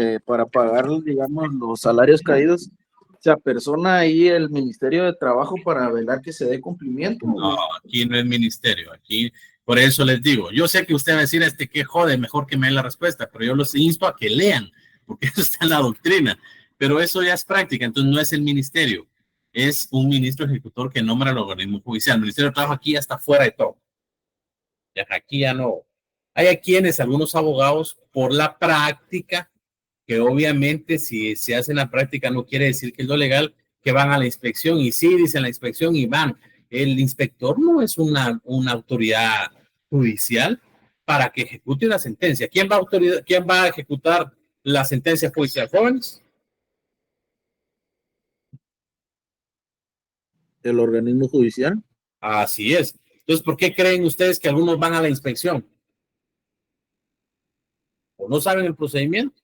pagar, digamos, los salarios caídos, ¿se apersona ahí el Ministerio de Trabajo para velar que se dé cumplimiento? No, aquí no es ministerio, aquí, por eso les digo, yo sé que usted va a decir que jode, mejor que me dé la respuesta, pero yo los insto a que lean, porque eso está en la doctrina, pero eso ya es práctica, entonces no es el ministerio, es un ministro ejecutor que nombra el organismo judicial. El Ministerio de Trabajo aquí ya está fuera de todo, ya, aquí ya no. Hay a quienes, algunos abogados, por la práctica, que obviamente si se hace en la práctica no quiere decir que es lo legal, que van a la inspección y sí, dicen la inspección y van. El inspector no es una autoridad judicial para que ejecute una sentencia. ¿Quién va a ejecutar la sentencia judicial, jóvenes? ¿El organismo judicial? Así es. Entonces, ¿por qué creen ustedes que algunos van a la inspección? O no saben el procedimiento,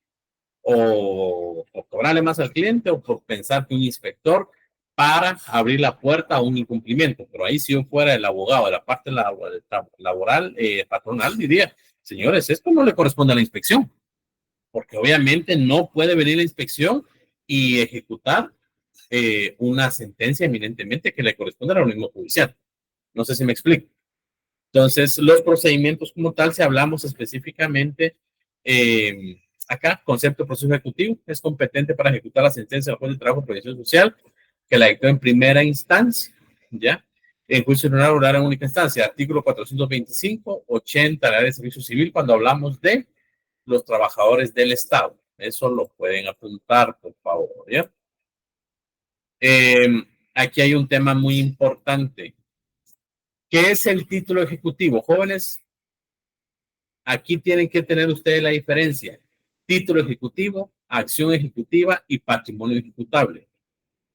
o cobrarle más al cliente, o por pensar que un inspector para abrir la puerta a un incumplimiento. Pero ahí si yo fuera el abogado de la parte laboral, patronal, diría, señores, esto no le corresponde a la inspección, porque obviamente no puede venir la inspección y ejecutar una sentencia eminentemente que le corresponde al organismo judicial. No sé si me explico. Entonces, los procedimientos como tal, si hablamos específicamente, acá, concepto de proceso ejecutivo, es competente para ejecutar la sentencia del juez de trabajo y previsión social que la dictó en primera instancia, ¿ya? En juicio oral en única instancia, artículo 425, 80 de la ley de servicio civil, cuando hablamos de los trabajadores del Estado. Eso lo pueden apuntar, por favor, ¿ya? Aquí hay un tema muy importante. ¿Qué es el título ejecutivo? Jóvenes, aquí tienen que tener ustedes la diferencia. Título ejecutivo, acción ejecutiva y patrimonio ejecutable.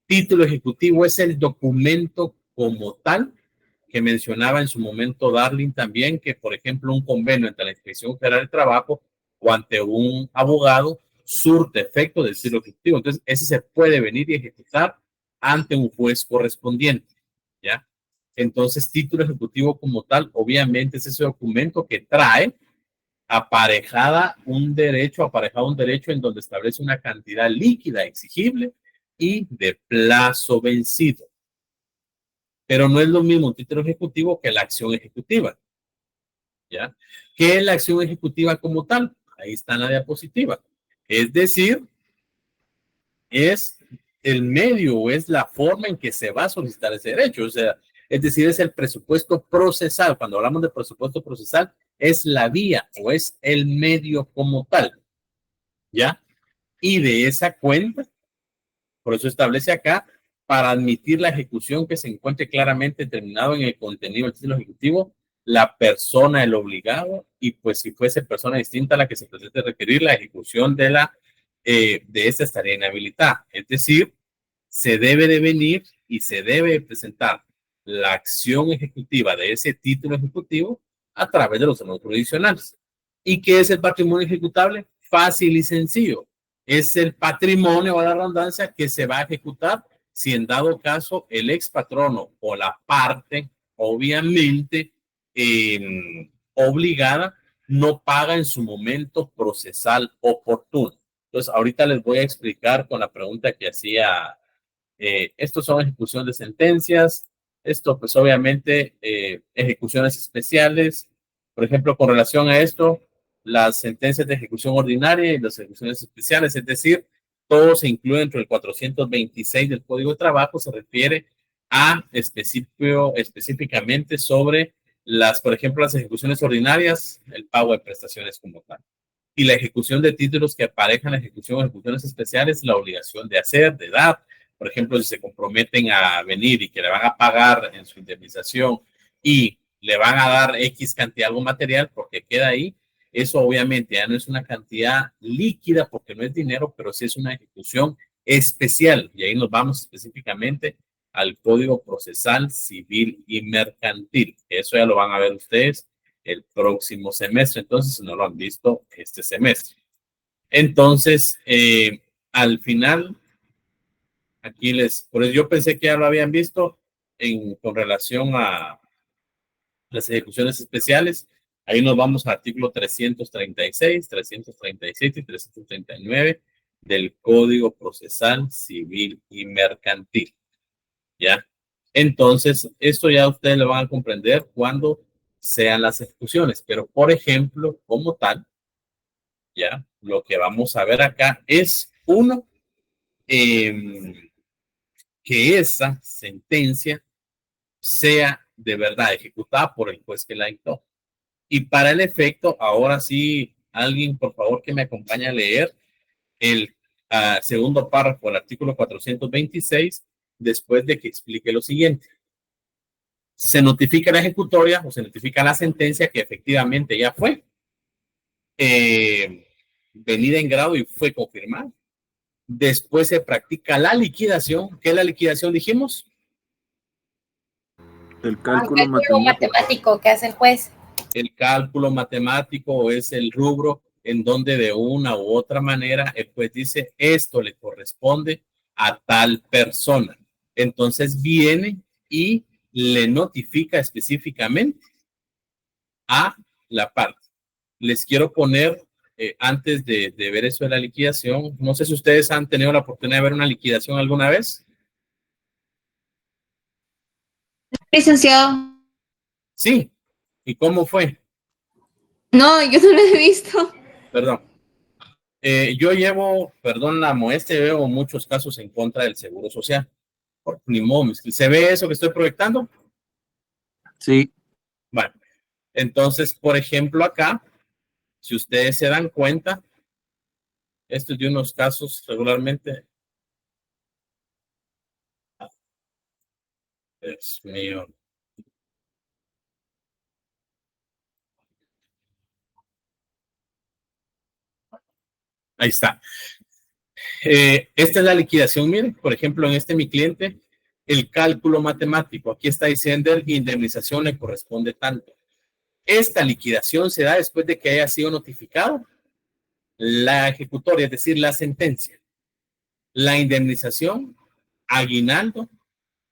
Título ejecutivo es el documento como tal que mencionaba en su momento Darling también, que por ejemplo un convenio entre la Inspección Federal de Trabajo o ante un abogado surte efecto del título ejecutivo. Entonces, ese se puede venir y ejecutar ante un juez correspondiente, ¿ya? Entonces, título ejecutivo como tal, obviamente es ese documento que trae aparejado un derecho en donde establece una cantidad líquida exigible y de plazo vencido. Pero no es lo mismo un título ejecutivo que la acción ejecutiva, ¿ya? ¿Qué es la acción ejecutiva como tal? Ahí está en la diapositiva. Es decir, es el medio o es la forma en que se va a solicitar ese derecho. O sea, es decir, es el presupuesto procesal. Cuando hablamos de presupuesto procesal, es la vía o es el medio como tal, ¿ya? Y de esa cuenta, por eso establece acá, para admitir la ejecución que se encuentre claramente determinado en el contenido del título ejecutivo, la persona, el obligado, y pues si fuese persona distinta a la que se presente requerir, la ejecución de esta estaría inhabilitada. Es decir, se debe de venir y se debe presentar la acción ejecutiva de ese título ejecutivo a través de los órganos jurisdiccionales. ¿Y qué es el patrimonio ejecutable? Fácil y sencillo. Es el patrimonio o la redundancia que se va a ejecutar si en dado caso el ex patrono o la parte, obviamente, obligada, no paga en su momento procesal oportuno. Entonces, ahorita les voy a explicar con la pregunta que hacía. Estos son ejecución de sentencias. Esto, pues, obviamente, ejecuciones especiales. Por ejemplo, con relación a esto, las sentencias de ejecución ordinaria y las ejecuciones especiales, es decir, todo se incluye dentro del 426 del Código de Trabajo, se refiere a específicamente sobre por ejemplo, las ejecuciones ordinarias, el pago de prestaciones como tal. Y la ejecución de títulos que aparejan la ejecución o ejecuciones especiales, la obligación de hacer, de dar. Por ejemplo, si se comprometen a venir y que le van a pagar en su indemnización y le van a dar X cantidad de algo material porque queda ahí, eso obviamente ya no es una cantidad líquida porque no es dinero, pero sí es una ejecución especial. Y ahí nos vamos específicamente al Código Procesal Civil y Mercantil. Eso ya lo van a ver ustedes el próximo semestre, entonces, si no lo han visto este semestre. Entonces, al final, aquí por eso yo pensé que ya lo habían visto con relación a las ejecuciones especiales. Ahí nos vamos al artículo 336, 337 y 339 del Código Procesal Civil y Mercantil. ¿Ya? Entonces, esto ya ustedes lo van a comprender cuando sean las ejecuciones, pero por ejemplo, como tal, ya, lo que vamos a ver acá es uno, que esa sentencia sea de verdad ejecutada por el juez que la dictó. Y para el efecto, ahora sí, alguien por favor que me acompañe a leer el segundo párrafo del artículo 426, después de que explique lo siguiente. Se notifica la ejecutoria o se notifica la sentencia que efectivamente ya fue venida en grado y fue confirmada. Después se practica la liquidación. ¿Qué es la liquidación, dijimos? El El cálculo cálculo matemático. matemático que hace el juez. El cálculo matemático es el rubro en donde de una u otra manera el juez dice esto le corresponde a tal persona. Entonces viene y le notifica específicamente a la parte. Les quiero poner, antes de ver eso de la liquidación, no sé si ustedes han tenido la oportunidad de ver una liquidación alguna vez. Licenciado. Sí. ¿Y cómo fue? No, yo no lo he visto. Perdón. Yo llevo, perdón la molestia, llevo muchos casos en contra del Seguro Social. Ni modo, ¿se ve eso que estoy proyectando? Sí. Bueno, entonces, por ejemplo, acá, si ustedes se dan cuenta, esto es de unos casos regularmente. Dios mío. Ahí está. Esta es la liquidación, miren, por ejemplo, en este mi cliente, el cálculo matemático, aquí está diciendo indemnización le corresponde tanto. Esta liquidación se da después de que haya sido notificado la ejecutoria, es decir, la sentencia, la indemnización, aguinaldo,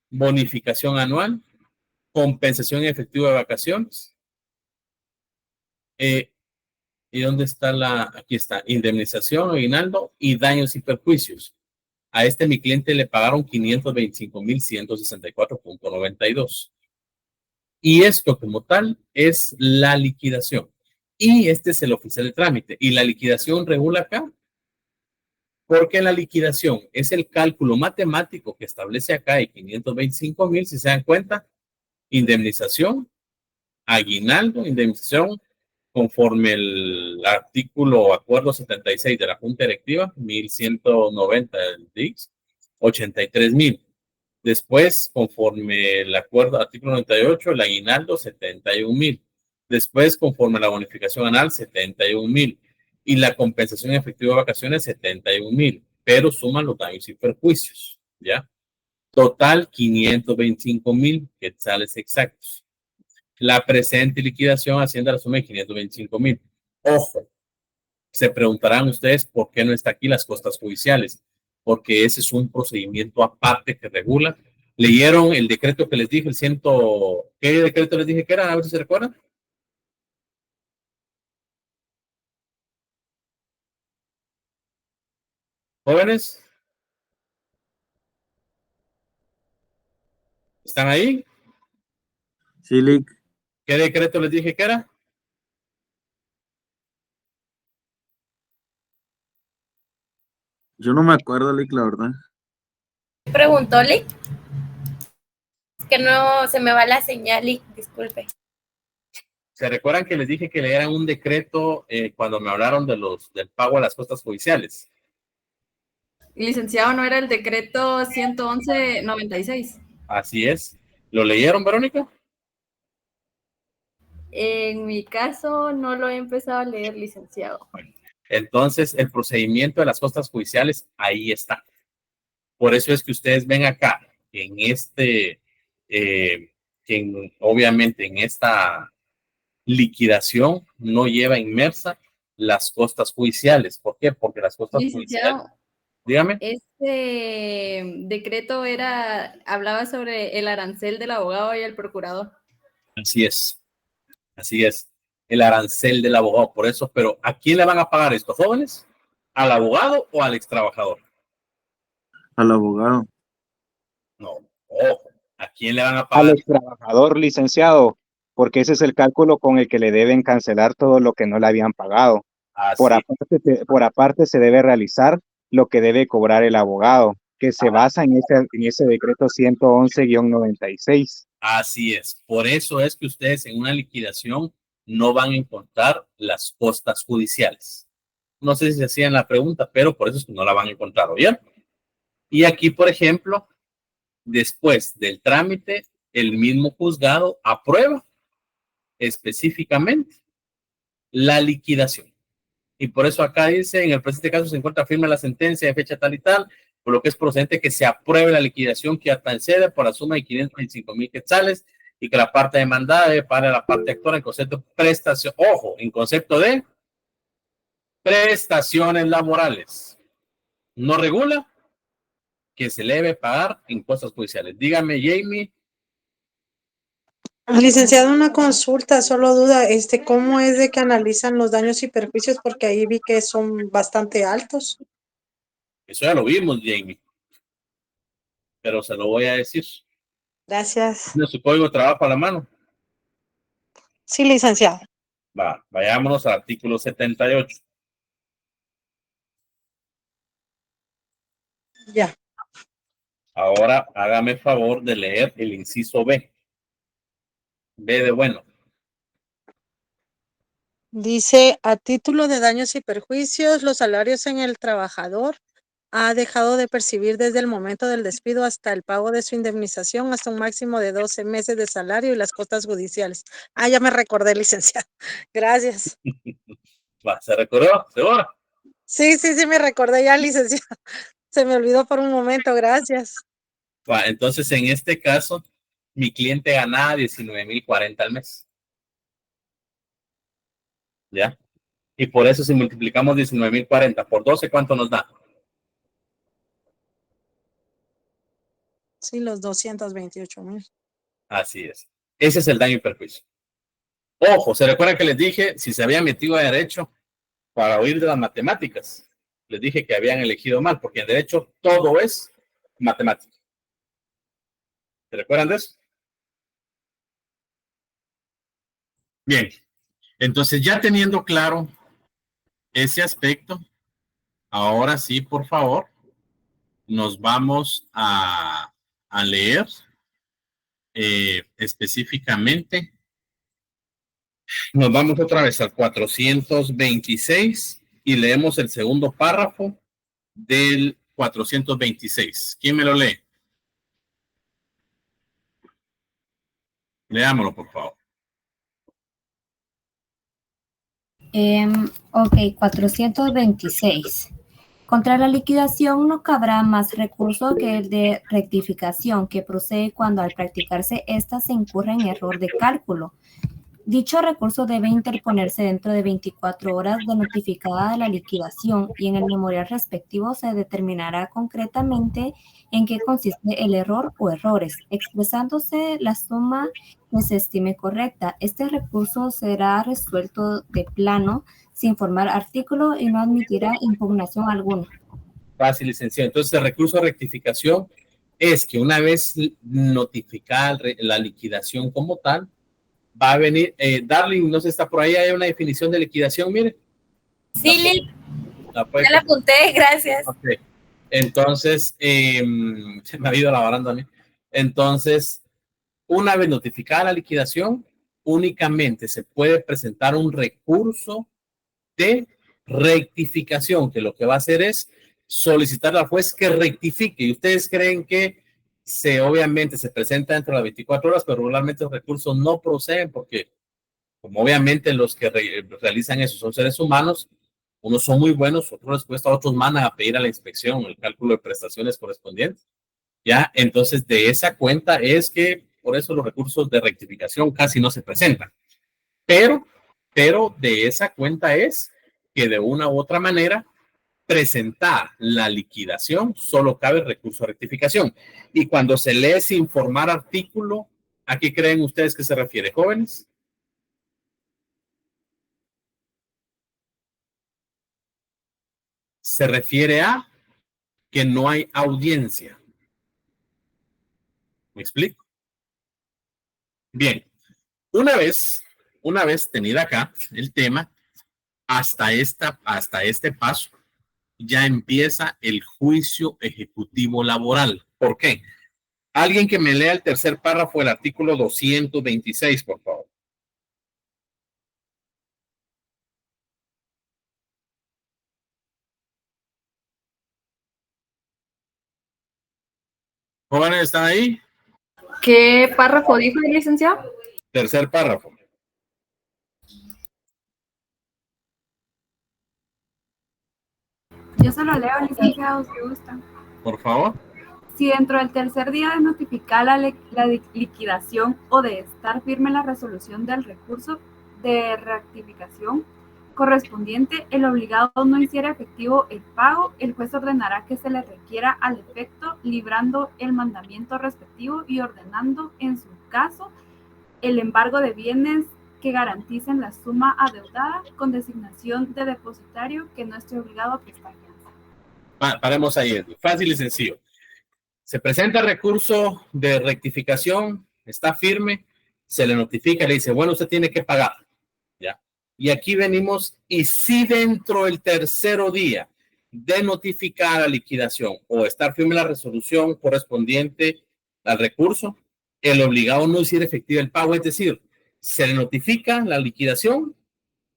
bonificación anual, compensación en efectivo de vacaciones. ¿Y dónde está aquí está, indemnización, aguinaldo y daños y perjuicios? A este mi cliente le pagaron 525,164.92. Y esto como tal es la liquidación. Y este es el oficial de trámite. Y la liquidación regula acá, porque la liquidación es el cálculo matemático que establece acá de 525,000, si se dan cuenta, indemnización, aguinaldo, indemnización, conforme el artículo o acuerdo 76 de la Junta Directiva, 1190 del DICS, 83,000. Después, conforme el acuerdo, artículo 98, el aguinaldo, 71,000. Después, conforme la bonificación anual, 71,000. Y la compensación efectiva de vacaciones, 71,000. Pero suman los daños y perjuicios, ¿ya? Total, 525,000 quetzales exactos. La presente liquidación Hacienda la suma de 525,000. Ojo, se preguntarán ustedes por qué no está aquí las costas judiciales, porque ese es un procedimiento aparte que regula. ¿Leyeron el decreto que les dije, el ciento? ¿Qué decreto les dije que era? A ver si se recuerdan. ¿Jóvenes? ¿Están ahí? Sí, Lick. ¿Qué decreto les dije que era? Yo no me acuerdo, Lick, la verdad. Preguntó Lick. Es que no se me va la señal, Lick, disculpe. ¿Se recuerdan que les dije que leyeran un decreto cuando me hablaron del pago a las costas judiciales? Licenciado, ¿no era el decreto 111-96? Así es. ¿Lo leyeron, Verónica? En mi caso, no lo he empezado a leer, licenciado. Entonces, el procedimiento de las costas judiciales, ahí está. Por eso es que ustedes ven acá, en obviamente en esta liquidación no lleva inmersa las costas judiciales. ¿Por qué? Porque las costas Licenciado, judiciales... Dígame. este decreto hablaba sobre el arancel del abogado y el procurador. Así es. Así es. El arancel del abogado. Por eso, pero ¿a quién le van a pagar estos jóvenes? ¿Al abogado o al extrabajador? Al abogado. No. Ojo. ¿A quién le van a pagar? Al extrabajador, licenciado, porque ese es el cálculo con el que le deben cancelar todo lo que no le habían pagado. Por aparte se debe realizar lo que debe cobrar el abogado, que se basa en ese decreto 111-96. Así es. Por eso es que ustedes en una liquidación no van a encontrar las costas judiciales. No sé si se hacían la pregunta, pero por eso es que no la van a encontrar, ¿oyeron? Y aquí, por ejemplo, después del trámite, el mismo juzgado aprueba específicamente la liquidación. Y por eso acá dice, en el presente caso se encuentra firme la sentencia de fecha tal y tal, por lo que es procedente que se apruebe la liquidación que antecede por la suma de 525,000 quetzales y que la parte demandada debe pagar a la parte actora en concepto de prestación, ojo, en concepto de prestaciones laborales. No regula que se le debe pagar impuestos judiciales. Dígame, Jamie. Licenciado, una consulta, solo duda, ¿cómo es de que analizan los daños y perjuicios? Porque ahí vi que son bastante altos. Eso ya lo vimos, Jamie. Pero se lo voy a decir. Gracias. ¿Tiene su código de trabajo a la mano? Sí, licenciado. Vayámonos al artículo 78. Ya. Ahora hágame favor de leer el inciso B. B de bueno. Dice, a título de daños y perjuicios, los salarios en el trabajador ha dejado de percibir desde el momento del despido hasta el pago de su indemnización hasta un máximo de 12 meses de salario y las costas judiciales. Ah, ya me recordé, licenciado. Gracias. ¿Se recordó? ¿Seguro? Sí, me recordé ya, licenciado. Se me olvidó por un momento, gracias. Entonces, en este caso, mi cliente ganaba 19,040 al mes. ¿Ya? Y por eso, si multiplicamos 19,040 por 12, ¿cuánto nos da? Sí, los 228,000. Así es. Ese es el daño y perjuicio. Ojo, ¿se recuerda que les dije si se habían metido a derecho para oír de las matemáticas? Les dije que habían elegido mal, porque en derecho todo es matemática. ¿Se recuerdan de eso? Bien, entonces ya teniendo claro ese aspecto, ahora sí, por favor, nos vamos a leer específicamente. Nos vamos otra vez al 426 y leemos el segundo párrafo del 426. ¿Quién me lo lee? Leámoslo, por favor. Ok, 426. Contra la liquidación no cabrá más recurso que el de rectificación, que procede cuando al practicarse ésta se incurre en error de cálculo. Dicho recurso debe interponerse dentro de 24 horas de notificada la liquidación y en el memorial respectivo se determinará concretamente en qué consiste el error o errores, expresándose la suma que se estime correcta. Este recurso será resuelto de plano sin formar artículo y no admitirá impugnación alguna. Fácil, licenciado. Entonces, el recurso de rectificación es que una vez notificada la liquidación como tal, va a venir, Darling, no sé, está por ahí, hay una definición de liquidación, mire. Sí, ya la apunté, gracias. Okay. Entonces, se me ha ido la baranda a mí. Entonces, una vez notificada la liquidación, únicamente se puede presentar un recurso de rectificación, que lo que va a hacer es solicitar al juez que rectifique. Y ustedes creen que obviamente se presenta dentro de las 24 horas, pero regularmente los recursos no proceden porque, como obviamente los que realizan eso son seres humanos, unos son muy buenos, otros les cuesta, otros mandan a pedir a la inspección el cálculo de prestaciones correspondientes. Ya, entonces de esa cuenta es que por eso los recursos de rectificación casi no se presentan. Pero de esa cuenta es que de una u otra manera presentar la liquidación, solo cabe recurso de rectificación. Y cuando se lee sin formar artículo, ¿a qué creen ustedes que se refiere, jóvenes? Se refiere a que no hay audiencia. ¿Me explico? Bien, una vez tenida acá el tema, hasta este paso, ya empieza el juicio ejecutivo laboral. ¿Por qué? Alguien que me lea el tercer párrafo del artículo 226, por favor. ¿Jóvenes están ahí? ¿Qué párrafo dijo el licenciado? Tercer párrafo. Yo se lo leo, licenciado, si gusta. Por favor. Si dentro del tercer día de notificar la liquidación o de estar firme la resolución del recurso de rectificación correspondiente, el obligado no hiciera efectivo el pago, el juez ordenará que se le requiera al efecto, librando el mandamiento respectivo y ordenando, en su caso, el embargo de bienes que garanticen la suma adeudada con designación de depositario que no esté obligado a prestar fianza. Paremos ahí, fácil y sencillo. Se presenta el recurso de rectificación, está firme, se le notifica, le dice, bueno, usted tiene que pagar, ¿ya? Y aquí venimos, y si dentro del tercero día de notificar la liquidación o estar firme la resolución correspondiente al recurso, el obligado no hiciera efectiva el pago, es decir, se le notifica la liquidación,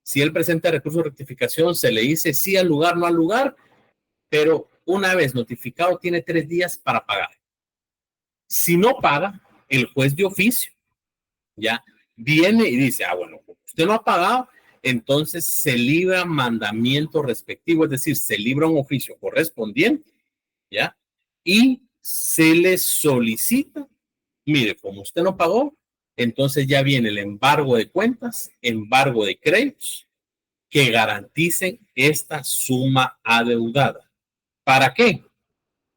si él presenta el recurso de rectificación, se le dice sí al lugar, no al lugar, pero una vez notificado tiene 3 días para pagar. Si no paga, el juez de oficio ya viene y dice, bueno, usted no ha pagado, entonces se libra mandamiento respectivo, es decir, se libra un oficio correspondiente, ya, y se le solicita, mire, como usted no pagó, entonces ya viene el embargo de cuentas, embargo de créditos, que garanticen esta suma adeudada. ¿Para qué?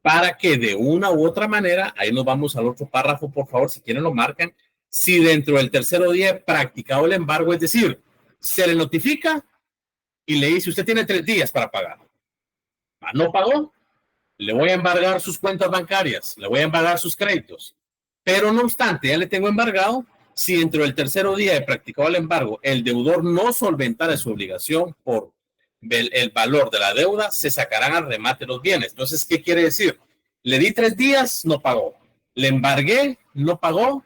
Para que de una u otra manera, ahí nos vamos al otro párrafo, por favor, si quieren lo marcan, si dentro del tercero día he practicado el embargo, es decir, se le notifica y le dice, usted tiene 3 días para pagar. No pagó, le voy a embargar sus cuentas bancarias, le voy a embargar sus créditos. Pero no obstante, ya le tengo embargado, si dentro del tercero día he practicado el embargo, el deudor no solventara su obligación por el valor de la deuda, se sacarán al remate los bienes. Entonces, ¿qué quiere decir? Le di 3 días, no pagó. Le embargué, no pagó,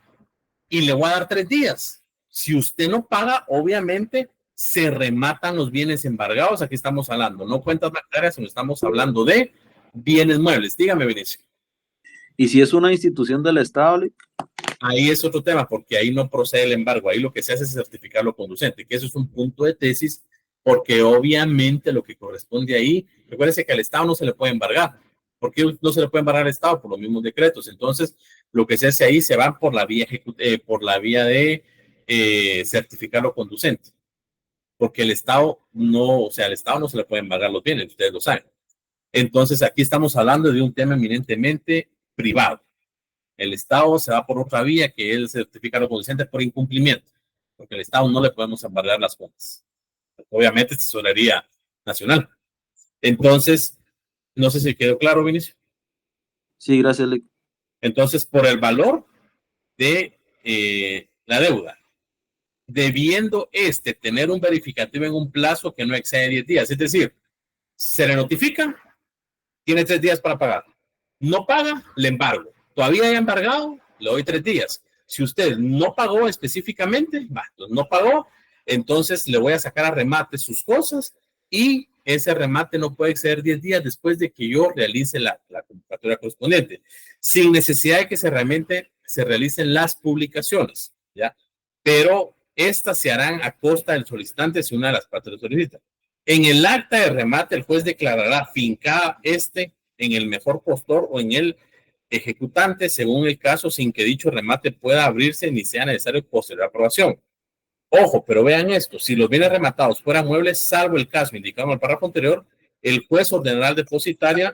y le voy a dar 3 días. Si usted no paga, obviamente se rematan los bienes embargados. Aquí estamos hablando, no cuentas bancarias, sino estamos hablando de bienes muebles. Dígame, Vinicio. ¿Y si es una institución del Estado? Ahí es otro tema, porque ahí no procede el embargo. Ahí lo que se hace es certificar lo conducente, que eso es un punto de tesis, porque obviamente lo que corresponde ahí, recuérdense que al Estado no se le puede embargar. ¿Por qué no se le puede embargar al Estado? Por los mismos decretos. Entonces, lo que se hace ahí se va por la vía, de certificar lo conducente. Porque el Estado no, al Estado no se le puede embargar los bienes, ustedes lo saben. Entonces, aquí estamos hablando de un tema eminentemente privado. El Estado se va por otra vía, que es certificar lo conducente por incumplimiento, porque el Estado no le podemos embargar las cuentas. Obviamente, tesorería nacional. Entonces, no sé si quedó claro, Vinicio. Sí, gracias. Entonces, por el valor de la deuda, debiendo tener un verificativo en un plazo que no excede 10 días, es decir, se le notifica, tiene 3 días para pagar. No paga, le embargo. Todavía hay embargado, le doy 3 días. Si usted no pagó específicamente, no pagó, entonces le voy a sacar a remate sus cosas y ese remate no puede exceder 10 días después de que yo realice la convocatoria correspondiente, sin necesidad de que se realicen las publicaciones, ¿ya? Pero estas se harán a costa del solicitante si una de las partes lo solicita. En el acta de remate, el juez declarará fincada en el mejor postor o en el ejecutante, según el caso, sin que dicho remate pueda abrirse ni sea necesario posterior aprobación. Ojo, pero vean esto, si los bienes rematados fueran muebles, salvo el caso indicado en el párrafo anterior, el juez ordenará al depositario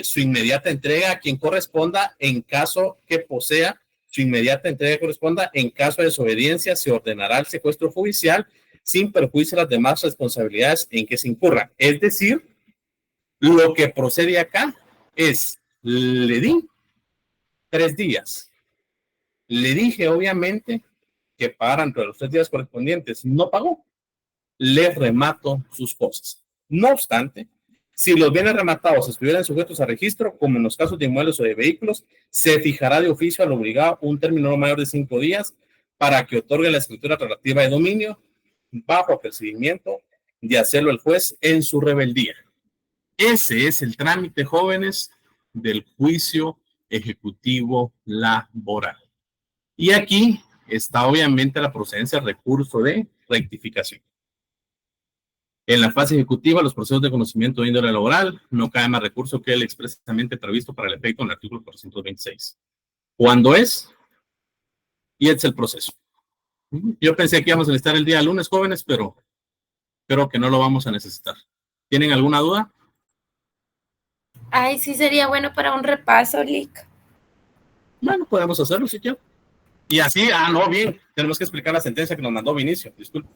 su inmediata entrega a quien corresponda en caso que posea su inmediata entrega corresponda. En caso de desobediencia, se ordenará el secuestro judicial sin perjuicio de las demás responsabilidades en que se incurra. Es decir, lo que procede acá es, le di 3 días. Le dije, obviamente, que pagara entre los 3 días correspondientes. No pagó. Le remato sus cosas. No obstante, si los bienes rematados estuvieran sujetos a registro, como en los casos de inmuebles o de vehículos, se fijará de oficio al obligado un término no mayor de 5 días para que otorgue la escritura relativa de dominio bajo apercibimiento de hacerlo el juez en su rebeldía. Ese es el trámite, jóvenes, del juicio ejecutivo laboral. Y aquí está obviamente la procedencia del recurso de rectificación. En la fase ejecutiva, los procesos de conocimiento de índole laboral no cae más recurso que el expresamente previsto para el efecto en el artículo 426. ¿Cuándo es? Y es el proceso. Yo pensé que íbamos a necesitar el día lunes, jóvenes, pero creo que no lo vamos a necesitar. ¿Tienen alguna duda? Ay, sí sería bueno para un repaso, Lick. Bueno, podemos hacerlo si quieren. Y así, no, bien, tenemos que explicar la sentencia que nos mandó Vinicio, disculpe.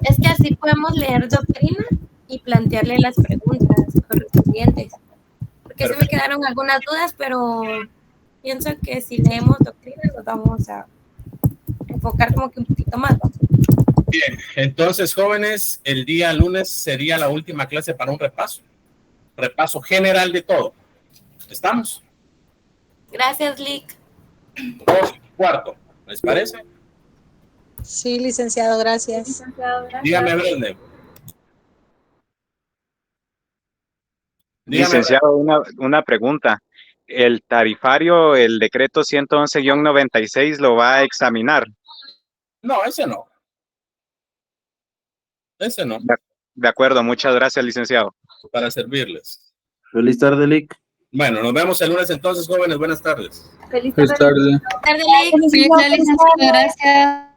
Es que así podemos leer doctrina y plantearle las preguntas correspondientes. Porque se me quedaron algunas dudas, pero pienso que si leemos doctrina nos vamos a enfocar como que un poquito más, ¿no? Bien, entonces, jóvenes, el día lunes sería la última clase para un repaso. Repaso general de todo. ¿Estamos? Gracias, Lick. 2:15, ¿les parece? Sí, licenciado, gracias. Dígame, Brenda. Licenciado, una pregunta. ¿El tarifario, el decreto 111-96 lo va a examinar? No, ese no. Ese no. De acuerdo, muchas gracias, licenciado. Para servirles. Feliz tarde, Lick. Bueno, nos vemos el lunes entonces, jóvenes. Buenas tardes. Feliz tarde. Buenas tardes, Lick. Feliz tarde, licenciado. Gracias.